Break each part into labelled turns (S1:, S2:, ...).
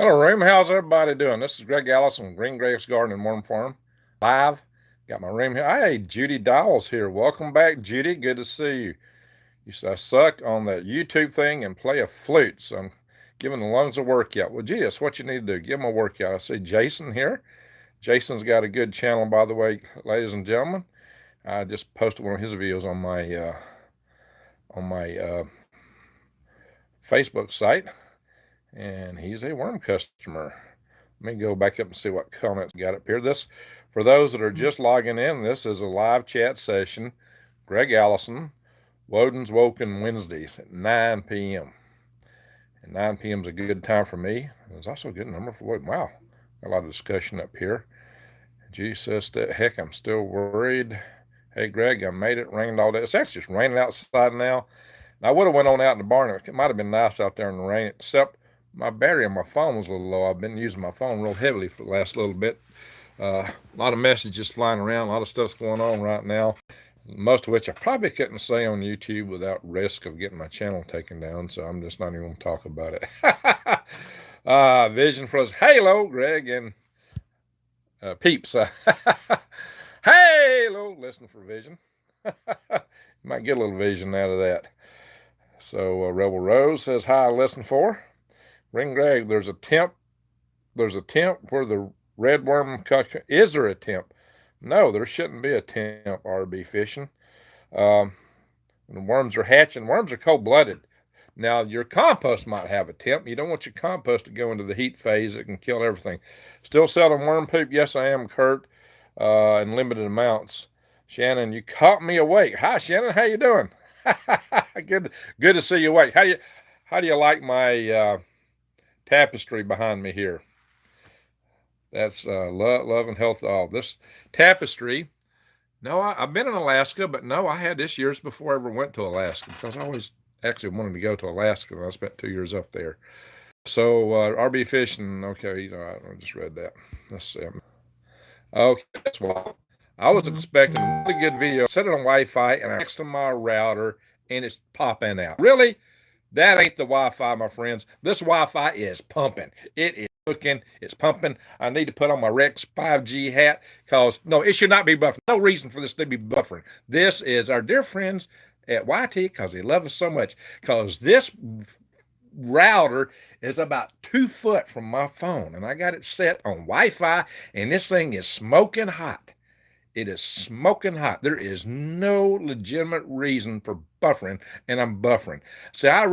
S1: Hello, Room. How's everybody doing? This is Greg Allison from Green Graves Garden and Worm Farm. Live. Got my room here. Hey, Judy Dowell's here. Welcome back, Judy. Good to see you. You said I suck on that YouTube thing and play a flute, so I'm giving the lungs a workout. Well, gee, that's what you need to do. Give them a workout. I see Jason here. Jason's got a good channel, by the way, ladies and gentlemen. I just posted one of his videos on my Facebook site, and he's a worm customer. Let me go back up and see what comments got up here. This, for those that are just logging in, this is a live chat session. Greg Allison, Woden's Woken Wednesdays at 9 p.m. And 9 p.m. is a good time for me. It's also a good number for Woden. Wow, got a lot of discussion up here. G says, heck, I'm still worried. Hey, Greg, I made it. Rained all day. It's actually just raining outside now. I would have went on out in the barn. It might have been nice out there in the rain, except my battery on my phone was a little low. I've been using my phone real heavily for the last little bit. A lot of messages flying around. A lot of stuff's going on right now, most of which I probably couldn't say on YouTube without risk of getting my channel taken down, so I'm just not even going to talk about it. Vision for us. Halo, Greg and Peeps. Halo, listen for Vision. You might get a little vision out of that. So Rebel Rose says, hi, listen for. Ring Greg, there's a temp where the red worm, is there a temp? No, there shouldn't be a temp, RB fishing. The worms are hatching. Worms are cold-blooded. Now, your compost might have a temp. You don't want your compost to go into the heat phase. It can kill everything. Still selling worm poop? Yes, I am, Kurt, in limited amounts. Shannon, you caught me awake. Hi, Shannon. How you doing? Good to see you awake. How do you like my tapestry behind me here? That's love and health. Oh, this tapestry. No, I've been in Alaska, but no, I had this years before I ever went to Alaska, because I always actually wanted to go to Alaska, and I spent 2 years up there. So RB fishing. Okay, I just read that. Let's see. Okay, that's why I was expecting a really good video. Set it on Wi-Fi, and I next to my router, and it's popping out. Really? That ain't the Wi-Fi, my friends. This Wi-Fi is pumping. It is cooking. It's pumping. I need to put on my Rex 5G hat, because, no, it should not be buffering. No reason for this to be buffering. This is our dear friends at YT, because they love us so much, because this router is about 2 foot from my phone, and I got it set on Wi-Fi, and this thing is smoking hot. It is smoking hot. There is no legitimate reason for buffering, and I'm buffering. See, I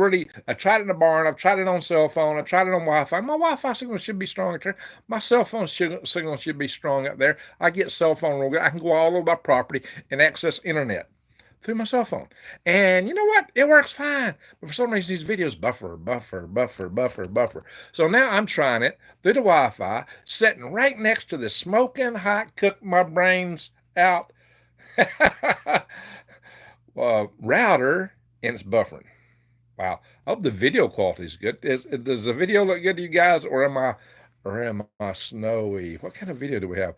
S1: tried it in the barn. I've tried it on cell phone. I tried it on Wi-Fi. My Wi-Fi signal should be strong up there. My cell phone signal should be strong up there. I get cell phone real good. I can go all over my property and access internet through my cell phone. And you know what? It works fine. But for some reason, these videos buffer. So now I'm trying it through the Wi-Fi, sitting right next to the smoking hot, cook my brains out router, and it's buffering. Wow. I hope the video quality is good. Does the video look good to you guys, or am I snowy? What kind of video do we have?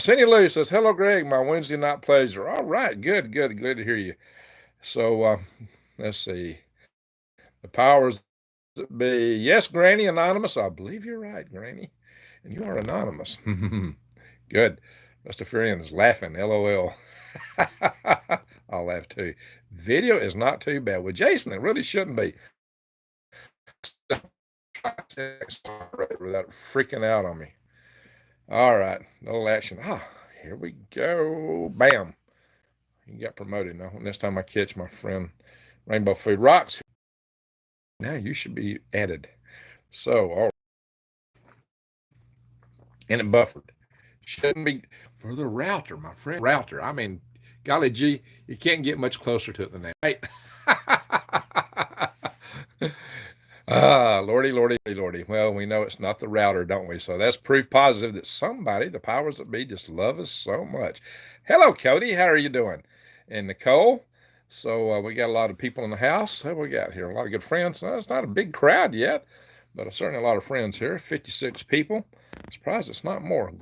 S1: Cindy Lou says, hello, Greg, my Wednesday night pleasure. All right, good to hear you. So let's see. The powers that be. Yes, Granny, anonymous. I believe you're right, Granny. And you are anonymous. Good. Mr. Furian is laughing. LOL. I'll laugh too. Video is not too bad. With Jason, it really shouldn't be. Without freaking out on me. All right, no action. Here we go. Bam. You got promoted. Now, next time I catch my friend Rainbow Food Rocks, now you should be added. So, all right. And it buffered. Shouldn't be for the router, my friend. Router. I mean, golly gee, you can't get much closer to it than that. Right? Lordy. Well, we know it's not the router, don't we? So that's proof positive that somebody, the powers that be, just love us so much. Hello, Cody. How are you doing? And Nicole. So we got a lot of people in the house. What we got here? A lot of good friends. It's not a big crowd yet, but certainly a lot of friends here. 56 people. I'm surprised it's not more.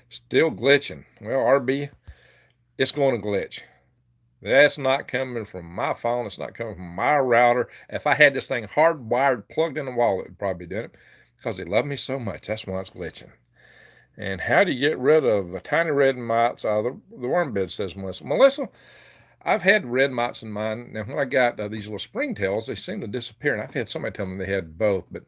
S1: Still glitching. Well, RB, it's going to glitch. That's not coming from my phone. It's not coming from my router. If I had this thing hardwired, plugged in the wall, it would probably do it. because they love me so much. That's why it's glitching. And how do you get rid of the tiny red mites out of the worm bed, says Melissa. Melissa, I've had red mites in mine. Now, when I got these little springtails, they seem to disappear. And I've had somebody tell me they had both, but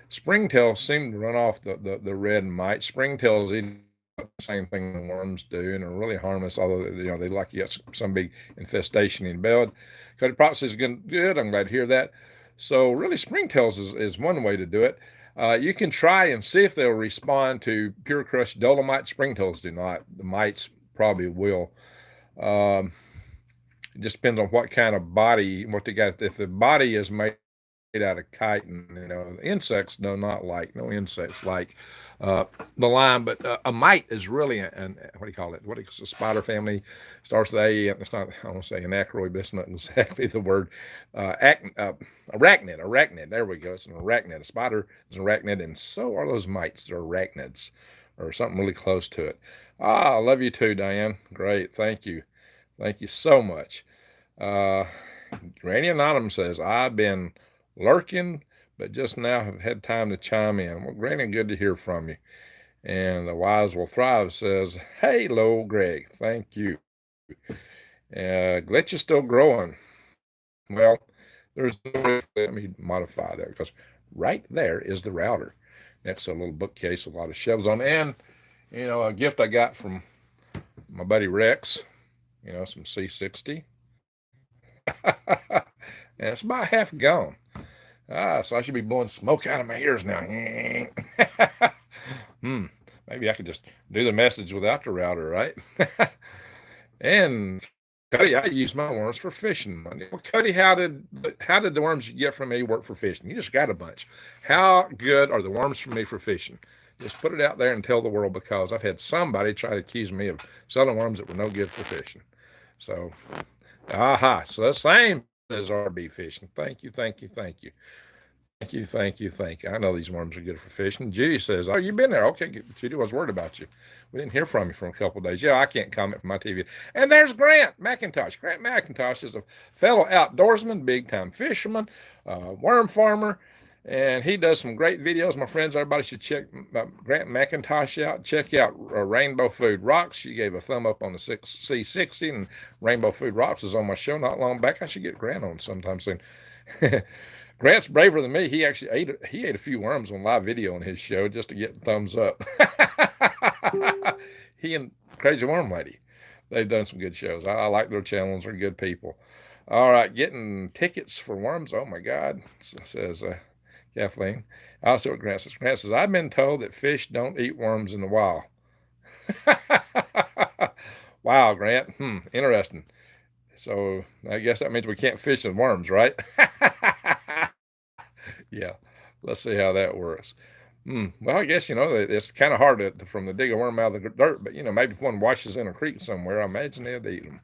S1: springtails seem to run off the red mites. Springtails eat the same thing the worms do and are really harmless, although they like you got some big infestation in bed. Cody Prop says good. I'm glad to hear that. So really, springtails is one way to do it. You can try and see if they'll respond to pure crushed dolomite. Springtails do not. The mites probably will. Um, it just depends on what kind of body, what they got. If the body is made out of chitin, insects do not like, no insects like the lime, but a mite is really what do you call it? What is a spider family? Starts with A. It's not, I want to say anacroid, but it's not exactly the word. Arachnid. Arachnid. There we go. It's an arachnid. A spider is an arachnid, and so are those mites. They're arachnids, or something really close to it. I love you too, Diane. Great. Thank you. Thank you so much. Granny Anonymous says, I've been lurking, but just now have had time to chime in. Well, Granny, good to hear from you. And the Wise Will Thrive says, hello, Greg. Thank you. Glitch is still growing. Well, there's no way, let me modify that, because right there is the router. Next to a little bookcase, a lot of shelves on, and a gift I got from my buddy Rex, some C60. And it's about half gone. So I should be blowing smoke out of my ears now. Maybe I could just do the message without the router, right? And Cody, I use my worms for fishing money. Well, Cody, how did the worms you get from me work for fishing? You just got a bunch. How good are the worms from me for fishing? Just put it out there and tell the world, because I've had somebody try to accuse me of selling worms that were no good for fishing. So, so the same as RB fishing. Thank you, thank you, thank you. Thank you, thank you, thank you. I know these worms are good for fishing. Judy says, oh, you've been there. Okay, Judy, was worried about you. We didn't hear from you for a couple of days. Yeah, I can't comment from my TV. And there's Grant McIntosh. Grant McIntosh is a fellow outdoorsman, big-time fisherman, worm farmer, and he does some great videos. My friends, everybody should check Grant McIntosh out. Check out Rainbow Food Rocks. She gave a thumb up on the C60, and Rainbow Food Rocks is on my show not long back. I should get Grant on sometime soon. Grant's braver than me. He actually ate a few worms on live video on his show just to get thumbs up. He and Crazy Worm Lady, they've done some good shows. I like their channels. They're good people. All right, getting tickets for worms. Oh my God, says Kathleen. I'll see what Grant says. Grant says, I've been told that fish don't eat worms in the wild. Wow, Grant. Interesting. So I guess that means we can't fish with worms, right? Yeah, let's see how that works. Well, I guess, it's kind of hard from the dig a worm out of the dirt, but, maybe if one washes in a creek somewhere, I imagine they'd eat them,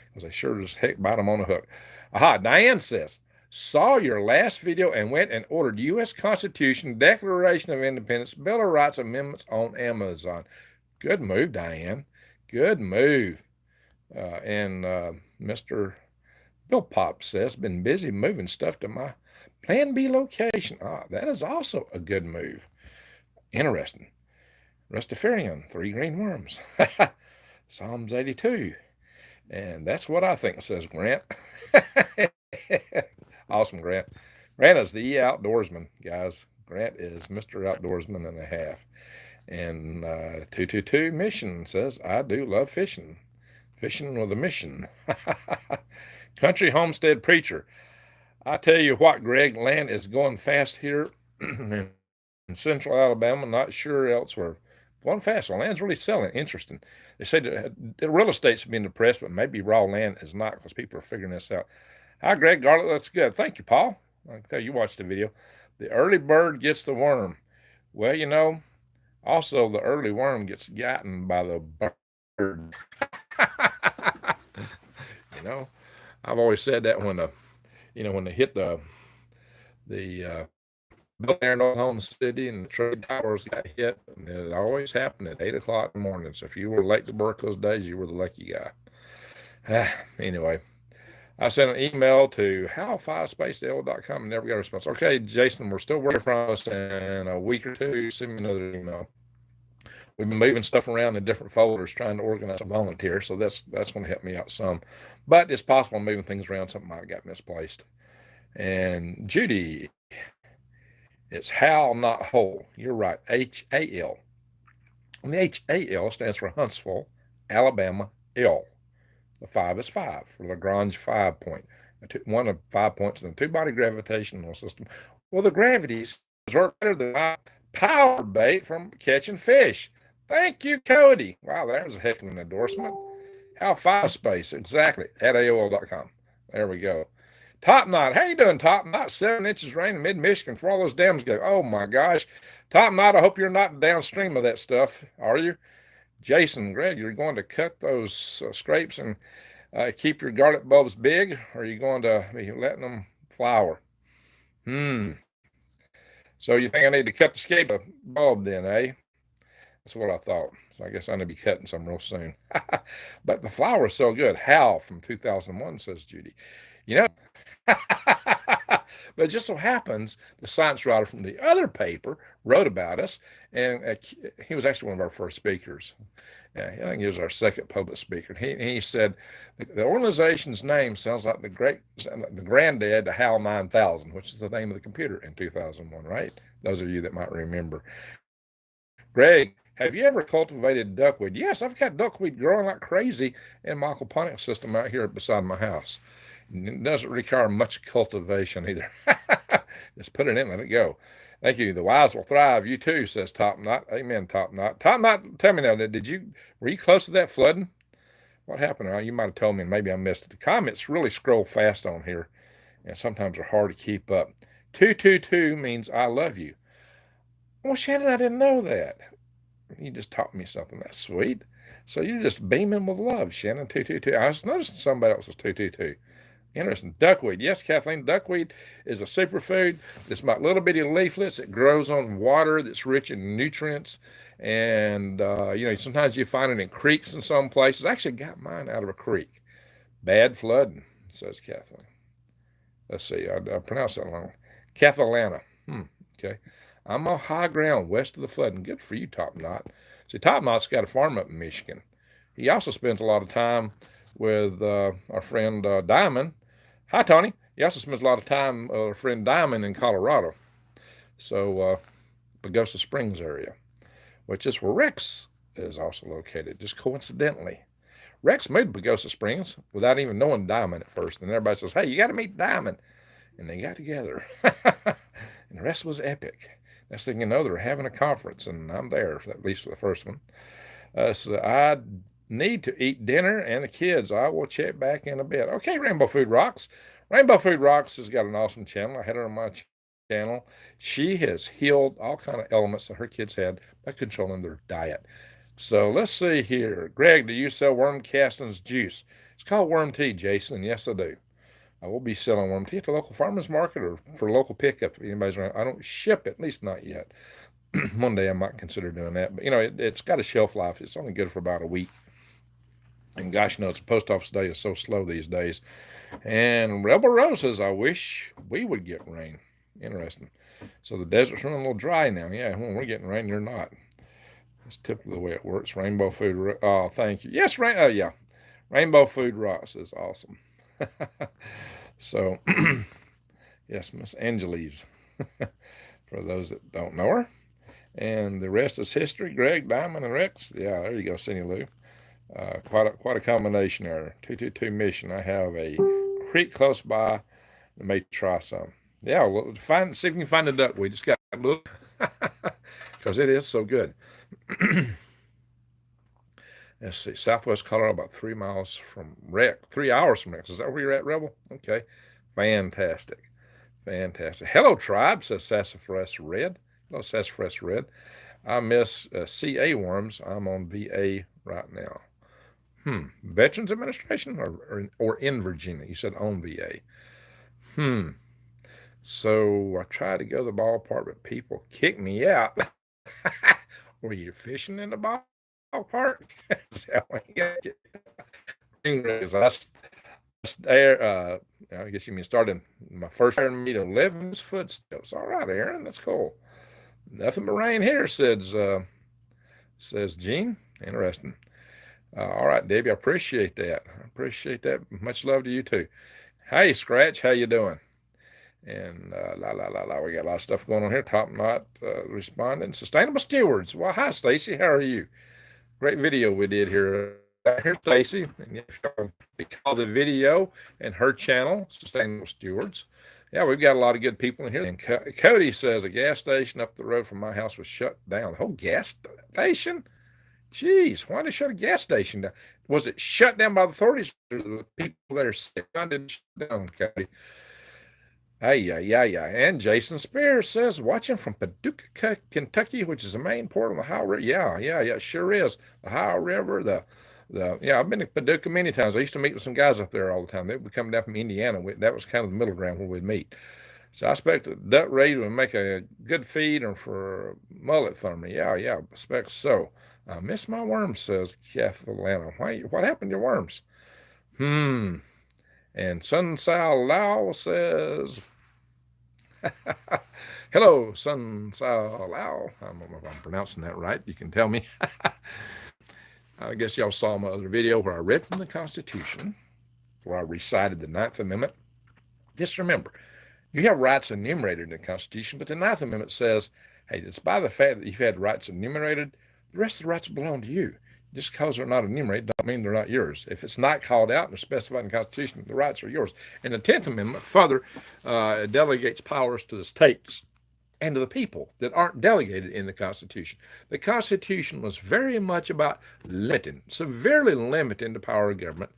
S1: because they sure as heck bite them on the hook. Diane says, saw your last video and went and ordered U.S. Constitution, Declaration of Independence, Bill of Rights amendments on Amazon. Good move, Diane. Good move. And Mr. Bill Pop says, been busy moving stuff to my Plan B location. That is also a good move. Interesting. Rastafarian, 3 green worms. Psalms 82. And that's what I think, says Grant. Awesome, Grant. Grant is the outdoorsman, guys. Grant is Mr. Outdoorsman and a half. And 222 Mission says, I do love fishing. Fishing with a mission. Country Homestead Preacher. I tell you what, Greg, land is going fast here in central Alabama, not sure elsewhere. Going fast. The land's really selling. Interesting. They say that real estate's being depressed, but maybe raw land is not, because people are figuring this out. Hi, Greg Garlic. That's good. Thank you, Paul. I can tell you watched the video. The early bird gets the worm. Well, also the early worm gets gotten by the bird. I've always said that when they hit the building there in Oklahoma City and the trade towers got hit, and it always happened at 8 o'clock in the morning. So if you were late to work those days, you were the lucky guy. Anyway, I sent an email to how5spacedl.com and never got a response. Okay, Jason, we're still working from us in a week or two. Send me another email. We've been moving stuff around in different folders trying to organize a volunteer, so that's going to help me out some. But it's possible I'm moving things around, something might have got misplaced. And Judy, it's Hal, not Hole. You're right, H-A-L. And the H-A-L stands for Huntsville, Alabama, L. The 5 is 5 for Lagrange 5 point. One of 5 points in a two-body gravitational system. Well, the gravities work better than my power bait from catching fish. Thank you, Cody. Wow, that was a heck of an endorsement. How 5 space, exactly, at AOL.com. There we go. Top Knot, how you doing, Top Knot? 7 inches rain in mid-Michigan before all those dams go. Oh, my gosh. Top Knot, I hope you're not downstream of that stuff, are you? Jason, Greg, you're going to cut those scrapes and keep your garlic bulbs big, or are you going to be letting them flower? So you think I need to cut the scape of bulb then, eh? That's what I thought. So I guess I need to be cutting some real soon. But the flower is so good. Hal from 2001, says Judy. You know, but it just so happens the science writer from the other paper wrote about us, and he was actually one of our first speakers. I think he was our second public speaker. He said the organization's name sounds like the granddad to HAL 9000, which is the name of the computer in 2001, right? Those of you that might remember. Greg, have you ever cultivated duckweed? Yes, I've got duckweed growing like crazy in my aquaponics system out here beside my house. It doesn't require much cultivation either. Just put it in, let it go. Thank you. The wise will thrive. You too, says Top Knot. Amen, Top Knot. Top Knot, tell me now, were you close to that flooding? What happened? You might have told me, and maybe I missed it. The comments really scroll fast on here, and sometimes they're hard to keep up. 222 means I love you. Well, Shannon, I didn't know that. You just taught me something. That's sweet. So you're just beaming with love, Shannon. 222. I was noticing somebody else was 222. Interesting. Duckweed. Yes, Kathleen, duckweed is a superfood. It's my little bitty leaflets. It grows on water that's rich in nutrients. And, sometimes you find it in creeks in some places. I actually got mine out of a creek. Bad flooding, says Kathleen. Let's see. I pronounced that wrong. Kathalana. Okay. I'm on high ground west of the flooding. Good for you, Top Knot. See, Top Knot's got a farm up in Michigan. He also spends a lot of time with our friend Diamond. Hi, Tony. He also spends a lot of time with our friend Diamond in Colorado. So, Pagosa Springs area, which is where Rex is also located, just coincidentally. Rex moved to Pagosa Springs without even knowing Diamond at first. And everybody says, hey, you got to meet Diamond. And they got together. And the rest was epic. Next thing you know, they're having a conference, and I'm there, at least for the first one. So I need to eat dinner and the kids. I will check back in a bit. Okay, Rainbow Food Rocks. Rainbow Food Rocks has got an awesome channel. I had her on my channel. She has healed all kind of elements that her kids had by controlling their diet. So let's see here. Greg, do you sell worm castings juice? It's called worm tea, Jason. Yes, I do. I will be selling worm tea at the local farmers market or for local pickup if anybody's around. I don't ship, at least not yet. One day I might consider doing that. But, it's got a shelf life. It's only good for about a week. And gosh knows, the post office day is so slow these days. And Rebel Rose says, I wish we would get rain. Interesting. So the desert's running a little dry now. Yeah, when we're getting rain, you're not. That's typically the way it works. Rainbow Food. Oh, thank you. Yes, yeah. Rainbow Food Rocks is awesome. So, yes, Miss Angeles, for those that don't know her. And the rest is history. Greg, Diamond, and Rex. Yeah, there you go, Cindy Lou. Quite a combination there. 222 mission. I have a creek close by. I may try some. Yeah, well, see if we can find the duck. We just got a little, because it is so good. Let's see, Southwest Colorado, about 3 miles from Rex. 3 hours from Rex. Is that where you're at, Rebel? Okay, fantastic. Hello, tribe, says Sassafras Red. Hello, Sassafras Red. I miss CA worms. I'm on VA right now. Veterans Administration or in Virginia? You said on VA. So I tried to go to the ballpark, but people kicked me out. Were you fishing in the ballpark? I guess you mean starting my first me to live in his footsteps. All right, Aaron, that's cool. Nothing but rain here, says Gene. Interesting. All right, Debbie, I appreciate that. I appreciate that. Much love to you too. Hey, Scratch, how you doing? And we got a lot of stuff going on here. Top Knot responding. Sustainable Stewards. Well, hi, Stacy. How are you? Great video we did here. Here's Stacy. And if you recall the video and her channel, Sustainable Stewards. Yeah, we've got a lot of good people in here. And Cody says a gas station up the road from my house was shut down. The whole gas station? Jeez, why did they shut a gas station down? Was it shut down by the authorities or the people that are sick? I didn't shut down, Cody. Yeah. And Jason Spears says, watching from Paducah, Kentucky, which is the main port on the Ohio River. Yeah, it sure is. The Ohio River, yeah, I've been to Paducah many times. I used to meet with some guys up there all the time. They would come down from Indiana. That was kind of the middle ground where we'd meet. So I expect that duck raid would make a good feed or for mullet farmer. Yeah, I expect so. I miss my worms, says Kath Atlanta. What happened to your worms? And Sun Sao Lao says, hello, Sun Sao Lao. I don't know if I'm pronouncing that right. You can tell me. I guess y'all saw my other video where I read from the Constitution, where I recited the Ninth Amendment. Just remember, you have rights enumerated in the Constitution, but the Ninth Amendment says, hey, it's by the fact that you've had rights enumerated, the rest of the rights belong to you. Just because they're not enumerated don't mean they're not yours. If it's not called out and specified in the Constitution, the rights are yours. And the 10th Amendment further delegates powers to the states and to the people that aren't delegated in the Constitution. The Constitution was very much about severely limiting the power of government,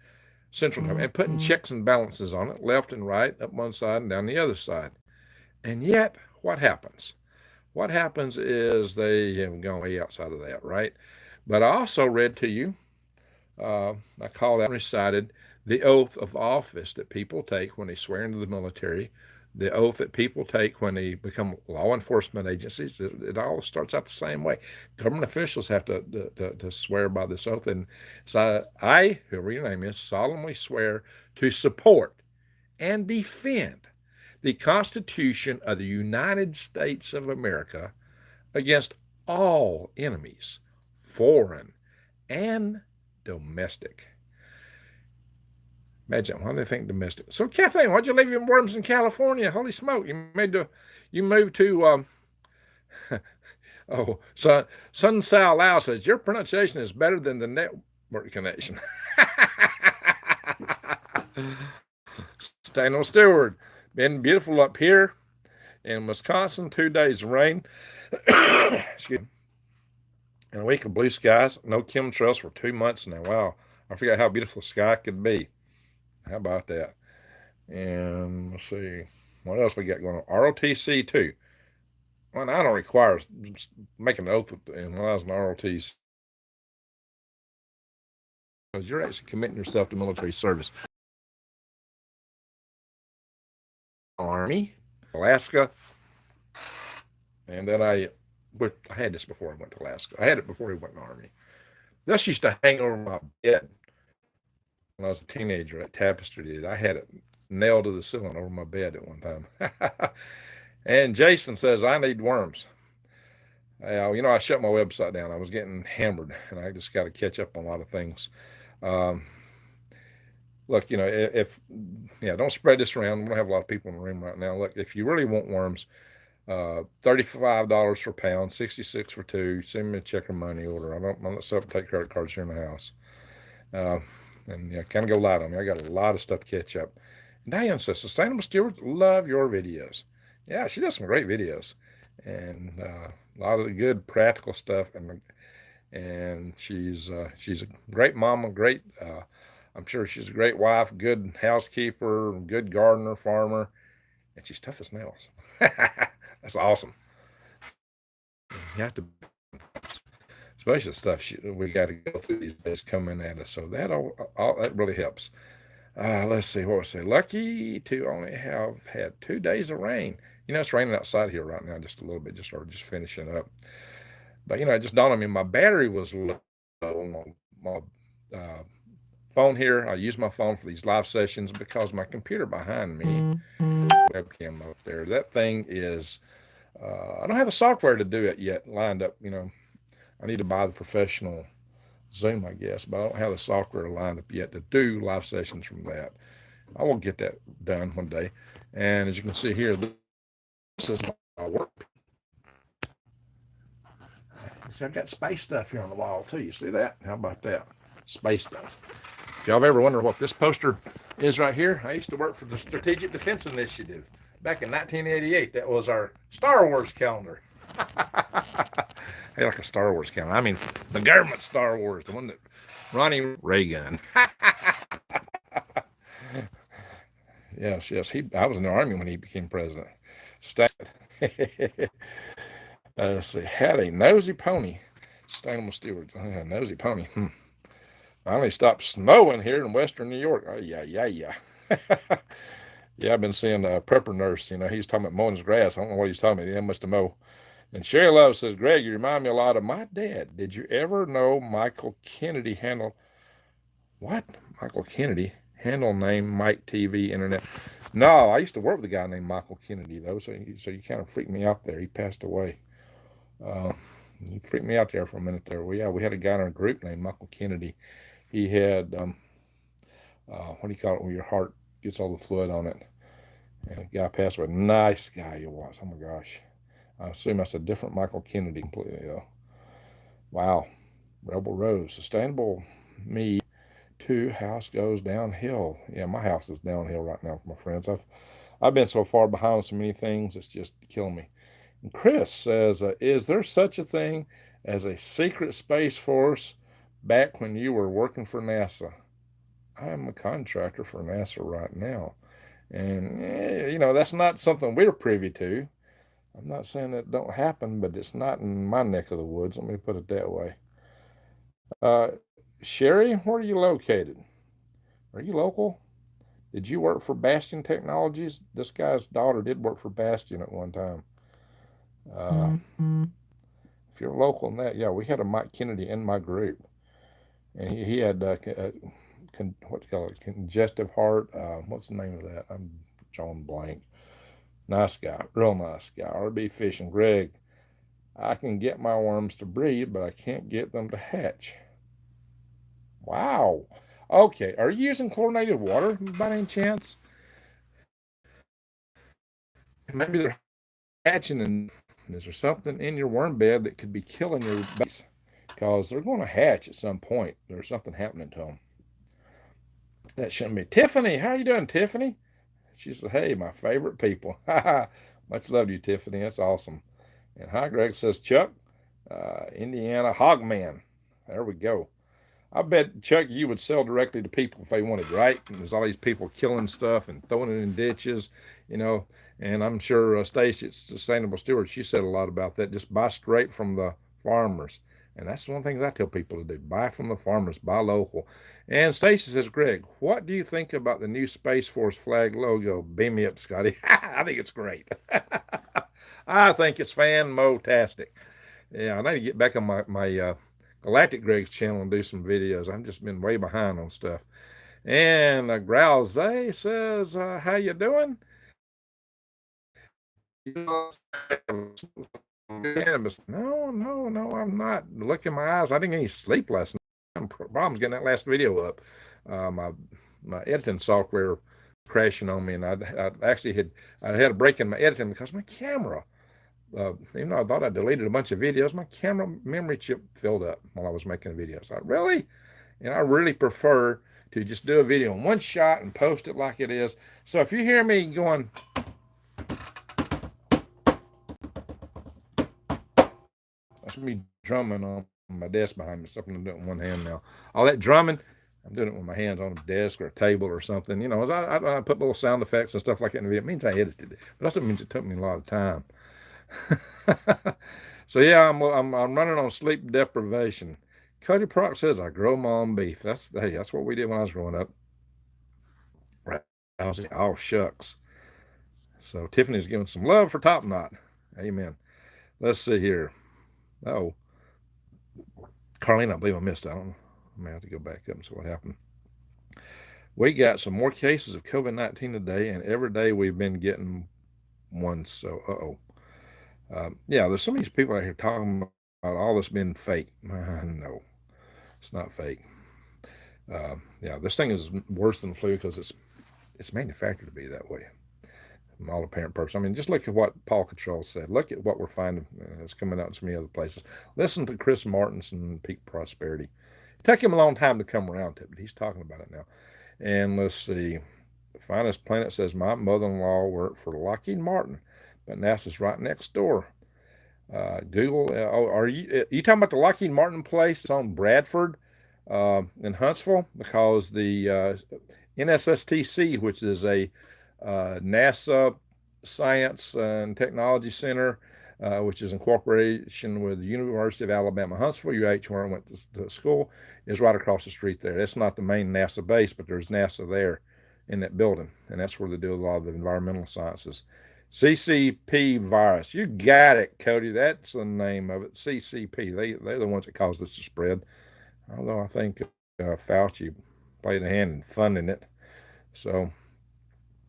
S1: central government, and putting checks and balances on it, left and right, up one side and down the other side. And yet, what happens? What happens is they have gone way outside of that, right? But I also read to you, I called out and recited the oath of office that people take when they swear into the military, the oath that people take when they become law enforcement agencies. It all starts out the same way. Government officials have to swear by this oath. And so I, whoever your name is, solemnly swear to support and defend the Constitution of the United States of America against all enemies, foreign and domestic. Imagine, why do they think domestic? So, Kathleen, why'd you leave your worms in California? Holy smoke! You moved to. Oh, so Sun Sao Lao says your pronunciation is better than the network connection. Sustainable Steward, been beautiful up here in Wisconsin. 2 days of rain. Excuse me. And a week of blue skies, no chemtrails for 2 months now. Wow, I forgot how beautiful the sky could be. How about that? And let's see, what else we got going on? ROTC too. Well, I don't require making an oath when I was in ROTC. Because you're actually committing yourself to military service. Army, Alaska, and then I had this before I went to Alaska. I had it before I went to the Army. This used to hang over my bed when I was a teenager at Tapestry did. I had it nailed to the ceiling over my bed at one time. And Jason says, I need worms. I shut my website down. I was getting hammered, and I just got to catch up on a lot of things. Look, don't spread this around. We don't have a lot of people in the room right now. Look, if you really want worms, $35 per pound, $66 for two. Send me a check or money order. I'm not self take credit cards here in the house. And kind of go light on me. I got a lot of stuff to catch up. Diane says, Sustainable Stewards, love your videos. Yeah, she does some great videos, and a lot of good practical stuff. And she's a great mama, great. I'm sure she's a great wife, good housekeeper, good gardener, farmer, and she's tough as nails. That's awesome. You have to, especially the stuff we got to go through these days coming at us. So that really helps. Let's see what we say. Lucky to only have had 2 days of rain. It's raining outside here right now, just a little bit, just finishing up. But it just dawned on me, my battery was low on my phone here. I use my phone for these live sessions because my computer behind me, webcam up there, that thing is, I don't have the software to do it yet lined up. I need to buy the professional Zoom, I guess, but I don't have the software lined up yet to do live sessions from that. I will get that done one day. And as you can see here, this is my work. See, I've got space stuff here on the wall too. You see that? How about that? Space stuff. If y'all ever wonder what this poster is right here, I used to work for the Strategic Defense Initiative back in 1988. That was our Star Wars calendar. Hey, like a Star Wars calendar. I mean, the government Star Wars, the one that Ronnie Reagan. Yes, yes. I was in the Army when he became president. Let's see. Had a nosy pony. Sustainable stewards. Nosy pony. Finally stopped snowing here in western New York. Oh, yeah, yeah, yeah. Yeah, I've been seeing a prepper nurse. He's talking about mowing his grass. I don't know what he's talking about. He must have mow. And Sherry Love says, Greg, you remind me a lot of my dad. Did you ever know Michael Kennedy handle what? Michael Kennedy? Handle name Mike TV Internet. No, I used to work with a guy named Michael Kennedy, though, so you kind of freaked me out there. He passed away. He freaked me out there for a minute there. Well, yeah, we had a guy in our group named Michael Kennedy. He had, what do you call it when your heart gets all the fluid on it? And the guy passed away. Nice guy he was. Oh, my gosh. I assume that's a different Michael Kennedy completely, though. Wow. Rebel Rose. Sustainable me. Too. House goes downhill. Yeah, my house is downhill right now, my friends. I've been so far behind so many things, it's just killing me. And Chris says, is there such a thing as a secret space force back when you were working for NASA? I am a contractor for NASA right now. And, that's not something we're privy to. I'm not saying that don't happen, but it's not in my neck of the woods. Let me put it that way. Uh, Sherry, where are you located? Are you local? Did you work for Bastion Technologies? This guy's daughter did work for Bastion at one time. If you're local in that, yeah, we had a Mike Kennedy in my group, and he had what's called it, congestive heart. What's the name of that? I'm drawing blank. Nice guy, real nice guy. RB Fishing, Greg. I can get my worms to breed, but I can't get them to hatch. Wow. Okay, are you using chlorinated water by any chance? Maybe they're hatching, and is there something in your worm bed that could be killing your babies? Because they're going to hatch at some point. There's something happening to them. That shouldn't be. Tiffany, how are you doing, Tiffany? She said, hey, my favorite people. Much love to you, Tiffany. That's awesome. And hi, Greg says, Chuck, Indiana Hogman. There we go. I bet, Chuck, you would sell directly to people if they wanted, right? And there's all these people killing stuff and throwing it in ditches, and I'm sure Stacy at Sustainable Steward, she said a lot about that. Just buy straight from the farmers. And that's one thing I tell people to do. Buy from the farmers, buy local. And Stacy says, Greg, what do you think about the new Space Force flag logo? Beam me up, Scotty. I think it's great. I think it's fan-mo-tastic. Yeah, I need to get back on my Galactic Greg's channel and do some videos. I've just been way behind on stuff. And Growlze says, how you doing? No, no, no, I'm not. Look in my eyes. I didn't get any sleep last night. Problems getting that last video up. My editing software crashing on me, and I actually had a break in my editing because my camera, even though I thought I deleted a bunch of videos, my camera memory chip filled up while I was making videos. Really? And I really prefer to just do a video in one shot and post it like it is. So if you hear me going, that's me drumming on my desk behind me. Something I'm doing with one hand now. All that drumming, I'm doing it with my hands on a desk or a table or something. I put little sound effects and stuff like that in the video. It means I edited it, but also means it took me a lot of time. So yeah, I'm running on sleep deprivation. Cody Proc says I grow my own beef. That's what we did when I was growing up. Right. I was like, oh shucks. So Tiffany's giving some love for Top Knot. Amen. Let's see here. Oh, Carlene, I believe I missed out. I may have to go back up and see what happened. We got some more cases of COVID-19 today, and every day we've been getting one. So, yeah, there's some of these people out here talking about all this being fake. No, it's not fake. Yeah, this thing is worse than the flu because it's manufactured to be that way. From all apparent purpose. I mean, just look at what Paw Control said. Look at what we're finding. It's coming out in so many other places. Listen to Chris Martinson and Peak Prosperity. It took him a long time to come around to it, but he's talking about it now. And let's see. The Finest Planet says my mother-in-law worked for Lockheed Martin, but NASA's right next door. Google, are you talking about the Lockheed Martin place on Bradford in Huntsville? Because the NSSTC, which is a NASA Science and Technology Center, which is in cooperation with the University of Alabama, Huntsville, UH, where I went to school, is right across the street there. That's not the main NASA base, but there's NASA there in that building, and that's where they do a lot of the environmental sciences. CCP virus. You got it, Cody. That's the name of it. CCP. They're the ones that caused this to spread. Although I think Fauci played a hand in funding it. So,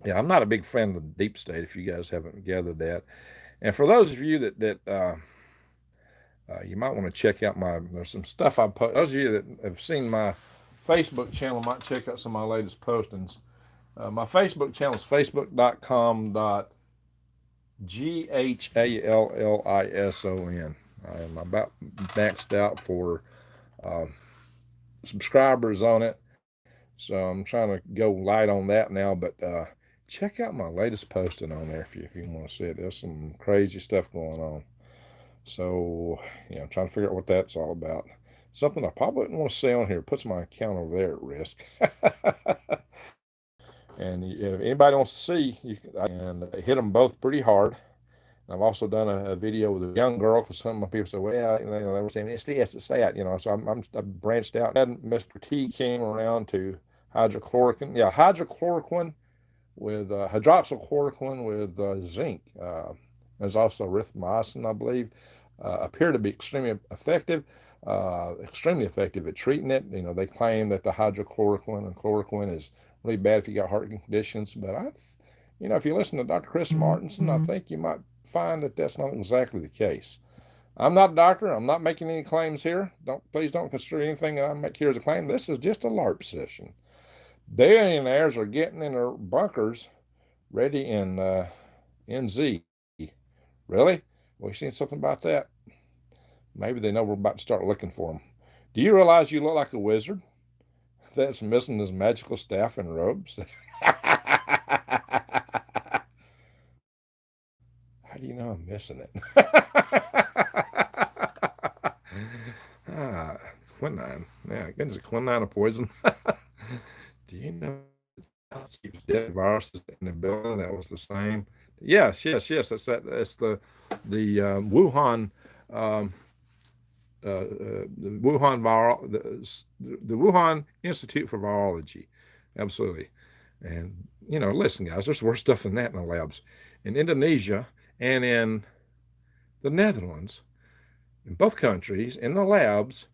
S1: yeah, I'm not a big fan of the deep state, if you guys haven't gathered that. And for those of you that you might want to check out there's some stuff I post. Those of you that have seen my Facebook channel might check out some of my latest postings. My Facebook channel is facebook.com.GHALLISON. I'm about maxed out for subscribers on it. So I'm trying to go light on that now, but check out my latest posting on there if you want to see it. There's some crazy stuff going on. So, yeah, I'm trying to figure out what that's all about. Something I probably wouldn't want to say on here. It puts my account over there at risk. And if anybody wants to see, you can hit them both pretty hard. I've also done a video with a young girl because some of my people say, well, they were saying it's this, it's that, so I've branched out. And Mr. T came around to hydrochloroquine. Yeah, hydrochloroquine with hydroxychloroquine with zinc. There's also erythromycin, I believe, appear to be extremely effective at treating it. They claim that the hydrochloroquine and chloroquine is really bad if you got heart conditions, but if you listen to Dr. Chris Martinson, I think you might find that that's not exactly the case. I'm not a doctor. I'm not making any claims here. Please don't consider anything that I make here as a claim. This is just a LARP session. Billionaires are getting in their bunkers ready in NZ. Really? Well, you seen something about that? Maybe they know we're about to start looking for them. Do you realize you look like a wizard that's missing his magical staff and robes? How do you know I'm missing it? Quinine. Yeah, goodness, quinine a poison. Do you know dead viruses in the building? That was the same. Yes. That's the Wuhan. The Wuhan the Wuhan Institute for Virology, absolutely. And listen, guys, there's worse stuff than that in the labs. In Indonesia and in the Netherlands, in both countries, in the labs,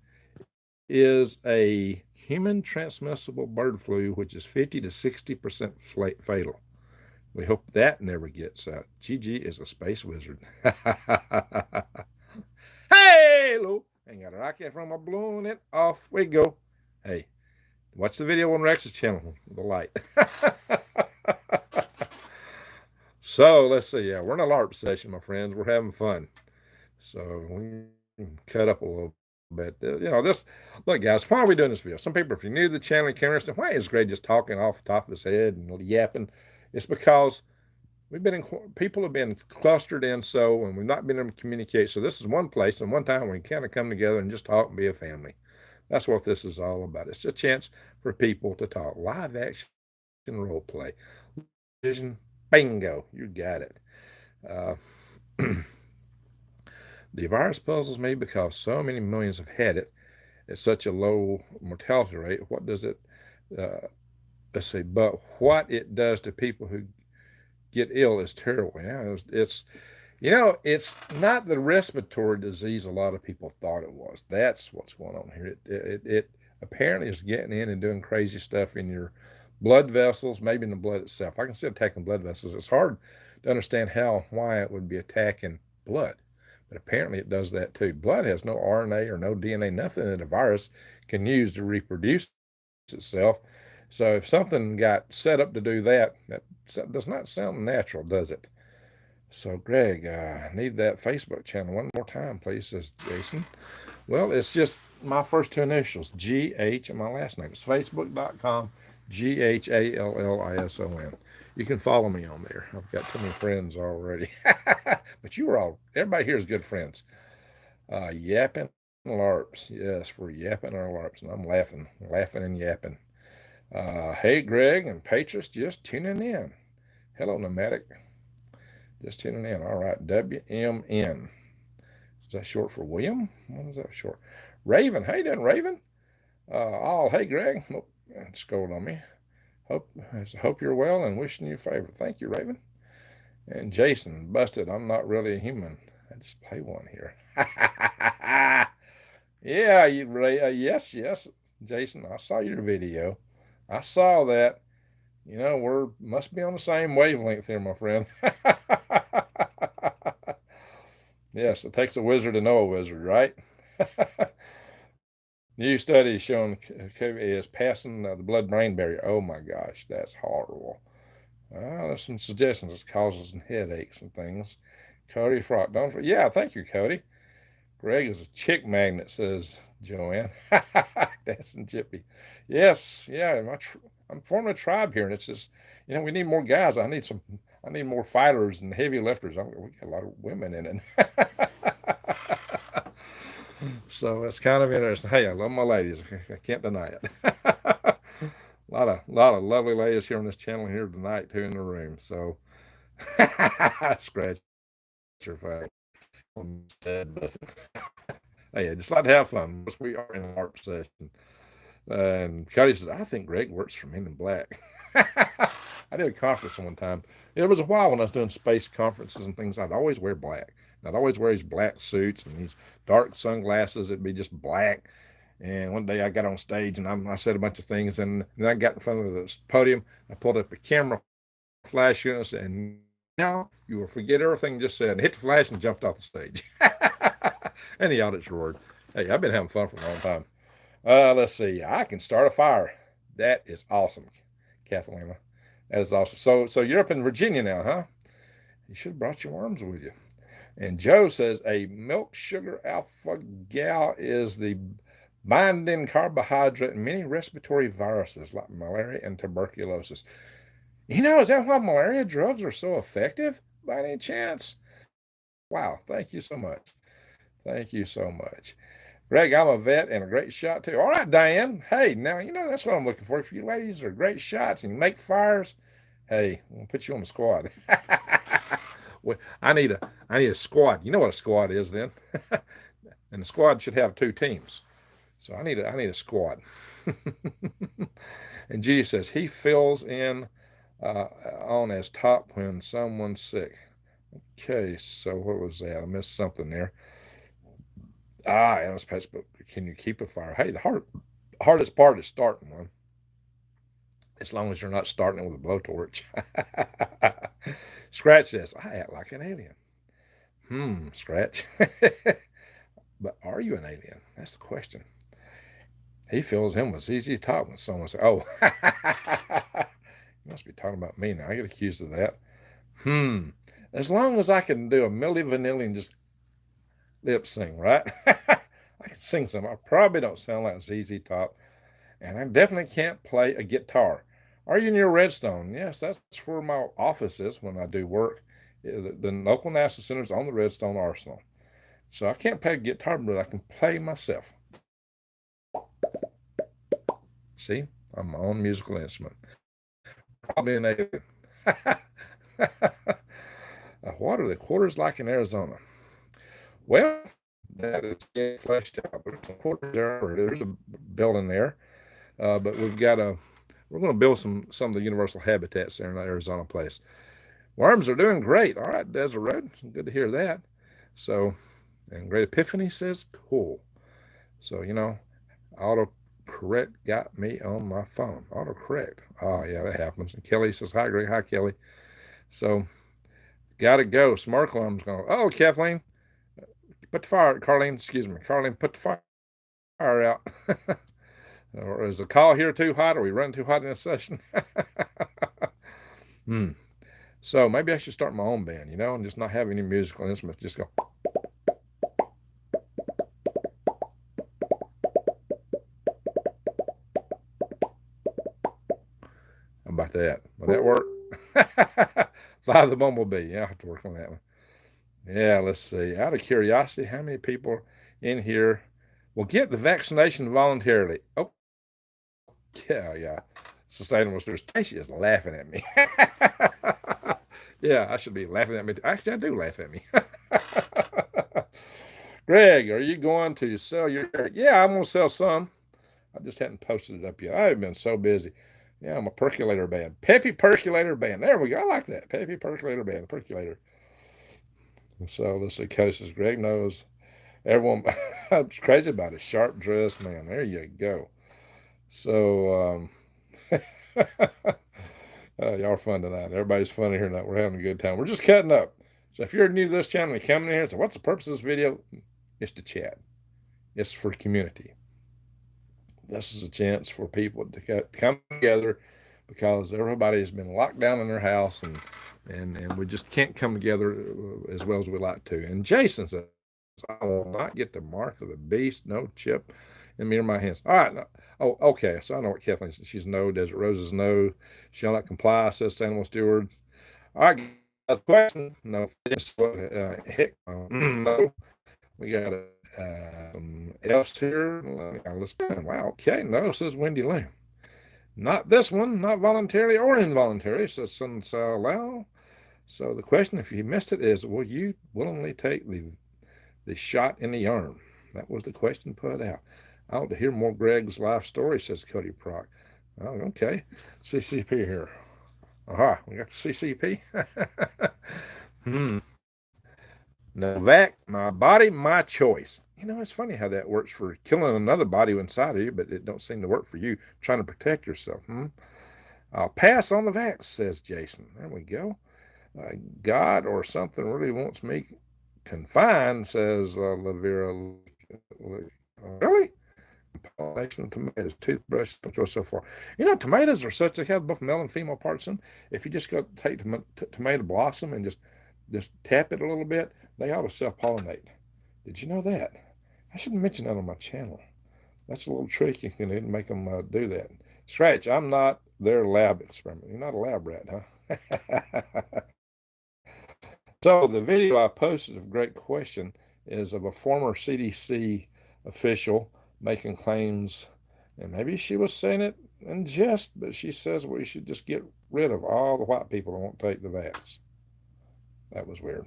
S1: is a human transmissible bird flu, which is 50 to 60% fatal. We hope that never gets out. Gigi is a space wizard. Hey, hello. Hang got a rocket from a balloon and off we go. Hey, watch the video on Rex's channel, the light. So let's see. Yeah, we're in a LARP session, my friends. We're having fun. So we can cut up a little bit. Look, guys, why are we doing this video? Some people, if you're new to the channel, you can't understand why is Greg just talking off the top of his head and yapping. It's because people have been clustered in, and we've not been able to communicate. So this is one place and one time where we kind of come together and just talk and be a family. That's what this is all about. It's a chance for people to talk. Live action role play. Vision, bingo, you got it. The virus puzzles me because so many millions have had it at such a low mortality rate. What does it, let's see, but what it does to people who get ill is terrible. It's not the respiratory disease a lot of people thought it was. That's what's going on here. It apparently is getting in and doing crazy stuff in your blood vessels, maybe in the blood itself. I can see it attacking blood vessels. It's hard to understand why it would be attacking blood, but apparently it does that too. Blood has no RNA or no DNA, nothing that a virus can use to reproduce itself. So if something got set up to do that, that does not sound natural, does it? So Greg, I need that Facebook channel one more time, please, says Jason. Well, it's just my first two initials, GH, and my last name. It's facebook.com, GHALLISON. You can follow me on there. I've got too many friends already. But everybody here is good friends. Yapping LARPs. Yes, we're yapping our LARPs, and I'm laughing and yapping. Hey, Greg and Patris, just tuning in. Hello, Nomadic. Just tuning in. All right, WMN. Is that short for William? What is that short? Raven. Hey, then, Raven. Hey, Greg. Oh, it scolded on me. Hope you're well and wishing you a favor. Thank you, Raven. And Jason, busted. I'm not really a human. I just play one here. Yeah, yes, Jason. I saw your video. I saw that. Must be on the same wavelength here, my friend. Yes, it takes a wizard to know a wizard, right? New study showing COVID is passing the blood-brain barrier. Oh my gosh, that's horrible. There's some suggestions. It causes some headaches and things. Cody Frock, don't forget. Yeah, thank you, Cody. Greg is a chick magnet, says Joanne. Dancing Jippy. Yes, yeah. I'm forming a tribe here, and it's just, we need more guys. I need more fighters and heavy lifters. We got a lot of women in it. So it's kind of interesting. Hey, I love my ladies. I can't deny it. A lot of lovely ladies here on this channel here tonight too in the room. So scratch your face. Hey, I just like to have fun. We are in an art session. And Cody says, I think Greg works for Men in Black. I did a conference one time. It was a while when I was doing space conferences and things. I'd always wear black. I'd always wear these black suits and these dark sunglasses. It'd be just black. And one day I got on stage and I said a bunch of things. And then I got in front of the podium. I pulled up a camera flash unit and now you will forget everything you just said. And hit the flash and jumped off the stage. And the audience roared. Hey, I've been having fun for a long time. Let's see. I can start a fire. That is awesome, Kathleen. That is awesome. So you're up in Virginia now, huh? You should have brought your worms with you. And Joe says a milk sugar alpha gal is the binding carbohydrate in many respiratory viruses like malaria and tuberculosis. Is that why malaria drugs are so effective by any chance? Wow. Thank you so much. Thank you so much. Greg, I'm a vet and a great shot too. All right, Diane. Hey, now, that's what I'm looking for. If you ladies are great shots and you make fires, hey, I'm gonna put you on the squad. Well, I need a squad. You know what a squad is then. And the squad should have 2 teams. So I need a squad. And G says he fills in on as top when someone's sick. Okay, so what was that? I missed something there. But can you keep a fire? Hey, the hardest part is starting one. As long as you're not starting it with a blowtorch. Scratch says, I act like an alien. Scratch. But are you an alien? That's the question. He fills in with ZZ Top when someone says, oh, you must be talking about me now. I get accused of that. As long as I can do a Milli Vanilli and just lip sing, right? I can sing some. I probably don't sound like ZZ Top, and I definitely can't play a guitar. Are you near Redstone? Yes, that's where my office is when I do work. The local NASA center is on the Redstone Arsenal. So I can't play a guitar, but I can play myself. See, I'm my own musical instrument. Probably an alien. What are the quarters like in Arizona? Well, that is fleshed out. There's some quarters there. There's a building there, but we're going to build some of the universal habitats there in the Arizona place. Worms are doing great. All right, Desert Road. Good to hear that. So, and Great Epiphany says cool. So, auto autocorrect got me on my phone. Autocorrect. Oh, yeah, that happens. And Kelly says, hi, Greg. Hi, Kelly. So, gotta go. Smarklem's going, oh, Kathleen, put the fire, Carlene, excuse me. Carlene, put the fire out. Or is the call here too hot? Are we running too hot in this session? So maybe I should start my own band, and just not have any musical instruments. Just go. How about that? Will that work? Fly the bumblebee. Yeah, I have to work on that one. Yeah, let's see. Out of curiosity, how many people in here will get the vaccination voluntarily? Oh, yeah. Sustainable Steward. Stacy is laughing at me. Yeah, I should be laughing at me. Actually, I do laugh at me. Greg, are you going to sell your? Yeah, I'm going to sell some. I just hadn't posted it up yet. I've been so busy. Yeah, I'm a percolator band. Peppy percolator band. There we go. I like that. Peppy percolator band. Percolator. So let's see. Cody says, Greg knows everyone. I'm crazy about it. Sharp dressed man. There you go. So, y'all are fun tonight. Everybody's funny here tonight. We're having a good time. We're just cutting up. So if you're new to this channel and coming in here, so what's the purpose of this video? It's to chat. It's for community. This is a chance for people to come together because everybody has been locked down in their house and we just can't come together as well as we like to. And Jason says, I will not get the mark of the beast, no chip in me or my hands. All right. No. Oh, okay. So I know what Kathleen says. She's no. Desert Roses, no. Shall not comply, says Animal Steward. All right. Question. No. Heck, no. We got else here. Let's wow. Okay. No, says Wendy Lou. Not this one. Not voluntarily or involuntary, says Sun Sao Lao. So the question, if you missed it, is will you willingly take the shot in the arm? That was the question put out. I want to hear more Greg's life story, says Cody Proc. Oh, okay. CCP here. Aha, we got the CCP. Novak, my body, my choice. It's funny how that works for killing another body inside of you, but it don't seem to work for you trying to protect yourself. I'll pass on the vax, says Jason. There we go. God or something really wants me confined, says Lavera. Really? Pollination of tomatoes, toothbrush, so far. Tomatoes are such, they have both male and female parts in them. If you just go take tomato blossom and just tap it a little bit, they ought to self-pollinate. Did you know that? I should mention that on my channel. That's a little trick you can do to make them do that. Scratch, I'm not their lab experiment. You're not a lab rat, huh? So the video I posted of Great Question is of a former CDC official making claims, and maybe she was saying it in jest, but she says we should just get rid of all the white people who won't take the vax. That was weird.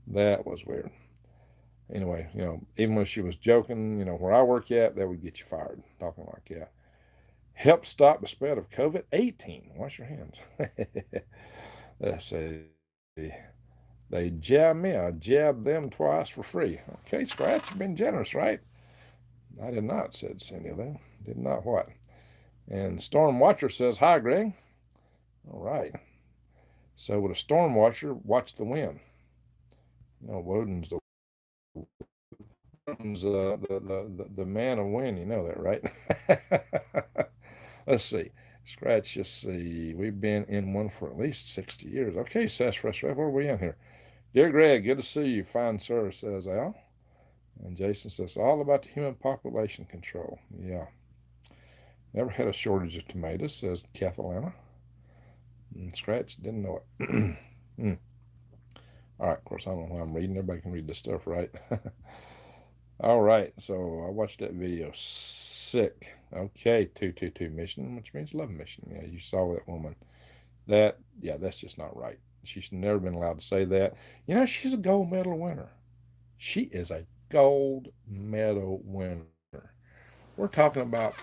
S1: That was weird. Anyway, even when she was joking, where I work at, that would get you fired, talking like that. Help stop the spread of COVID-18. Wash your hands. Let's see. They jabbed me. I jabbed them twice for free. Okay, Scratch, you've been generous, right? I did not, said Cindy Lou. Did not what? And Storm Watcher says, hi, Greg. All right. So with a storm watcher, watch the wind. Woden's the man of wind. You know that, right? Let's see. Scratch, just see. We've been in one for at least 60 years. Okay, Sassafras, where are we in here? Dear Greg, good to see you. Fine, sir, says Al. And Jason says, all about the human population control. Yeah. Never had a shortage of tomatoes, says Kathalana. And Scratch didn't know it. All right, of course, I don't know why I'm reading. Everybody can read this stuff, right? All right, so I watched that video. Sick. Okay, 222 mission, which means love mission. Yeah, you saw that woman. That's just not right. She's never been allowed to say that. She's a gold medal winner. She is a gold medal winner. We're talking about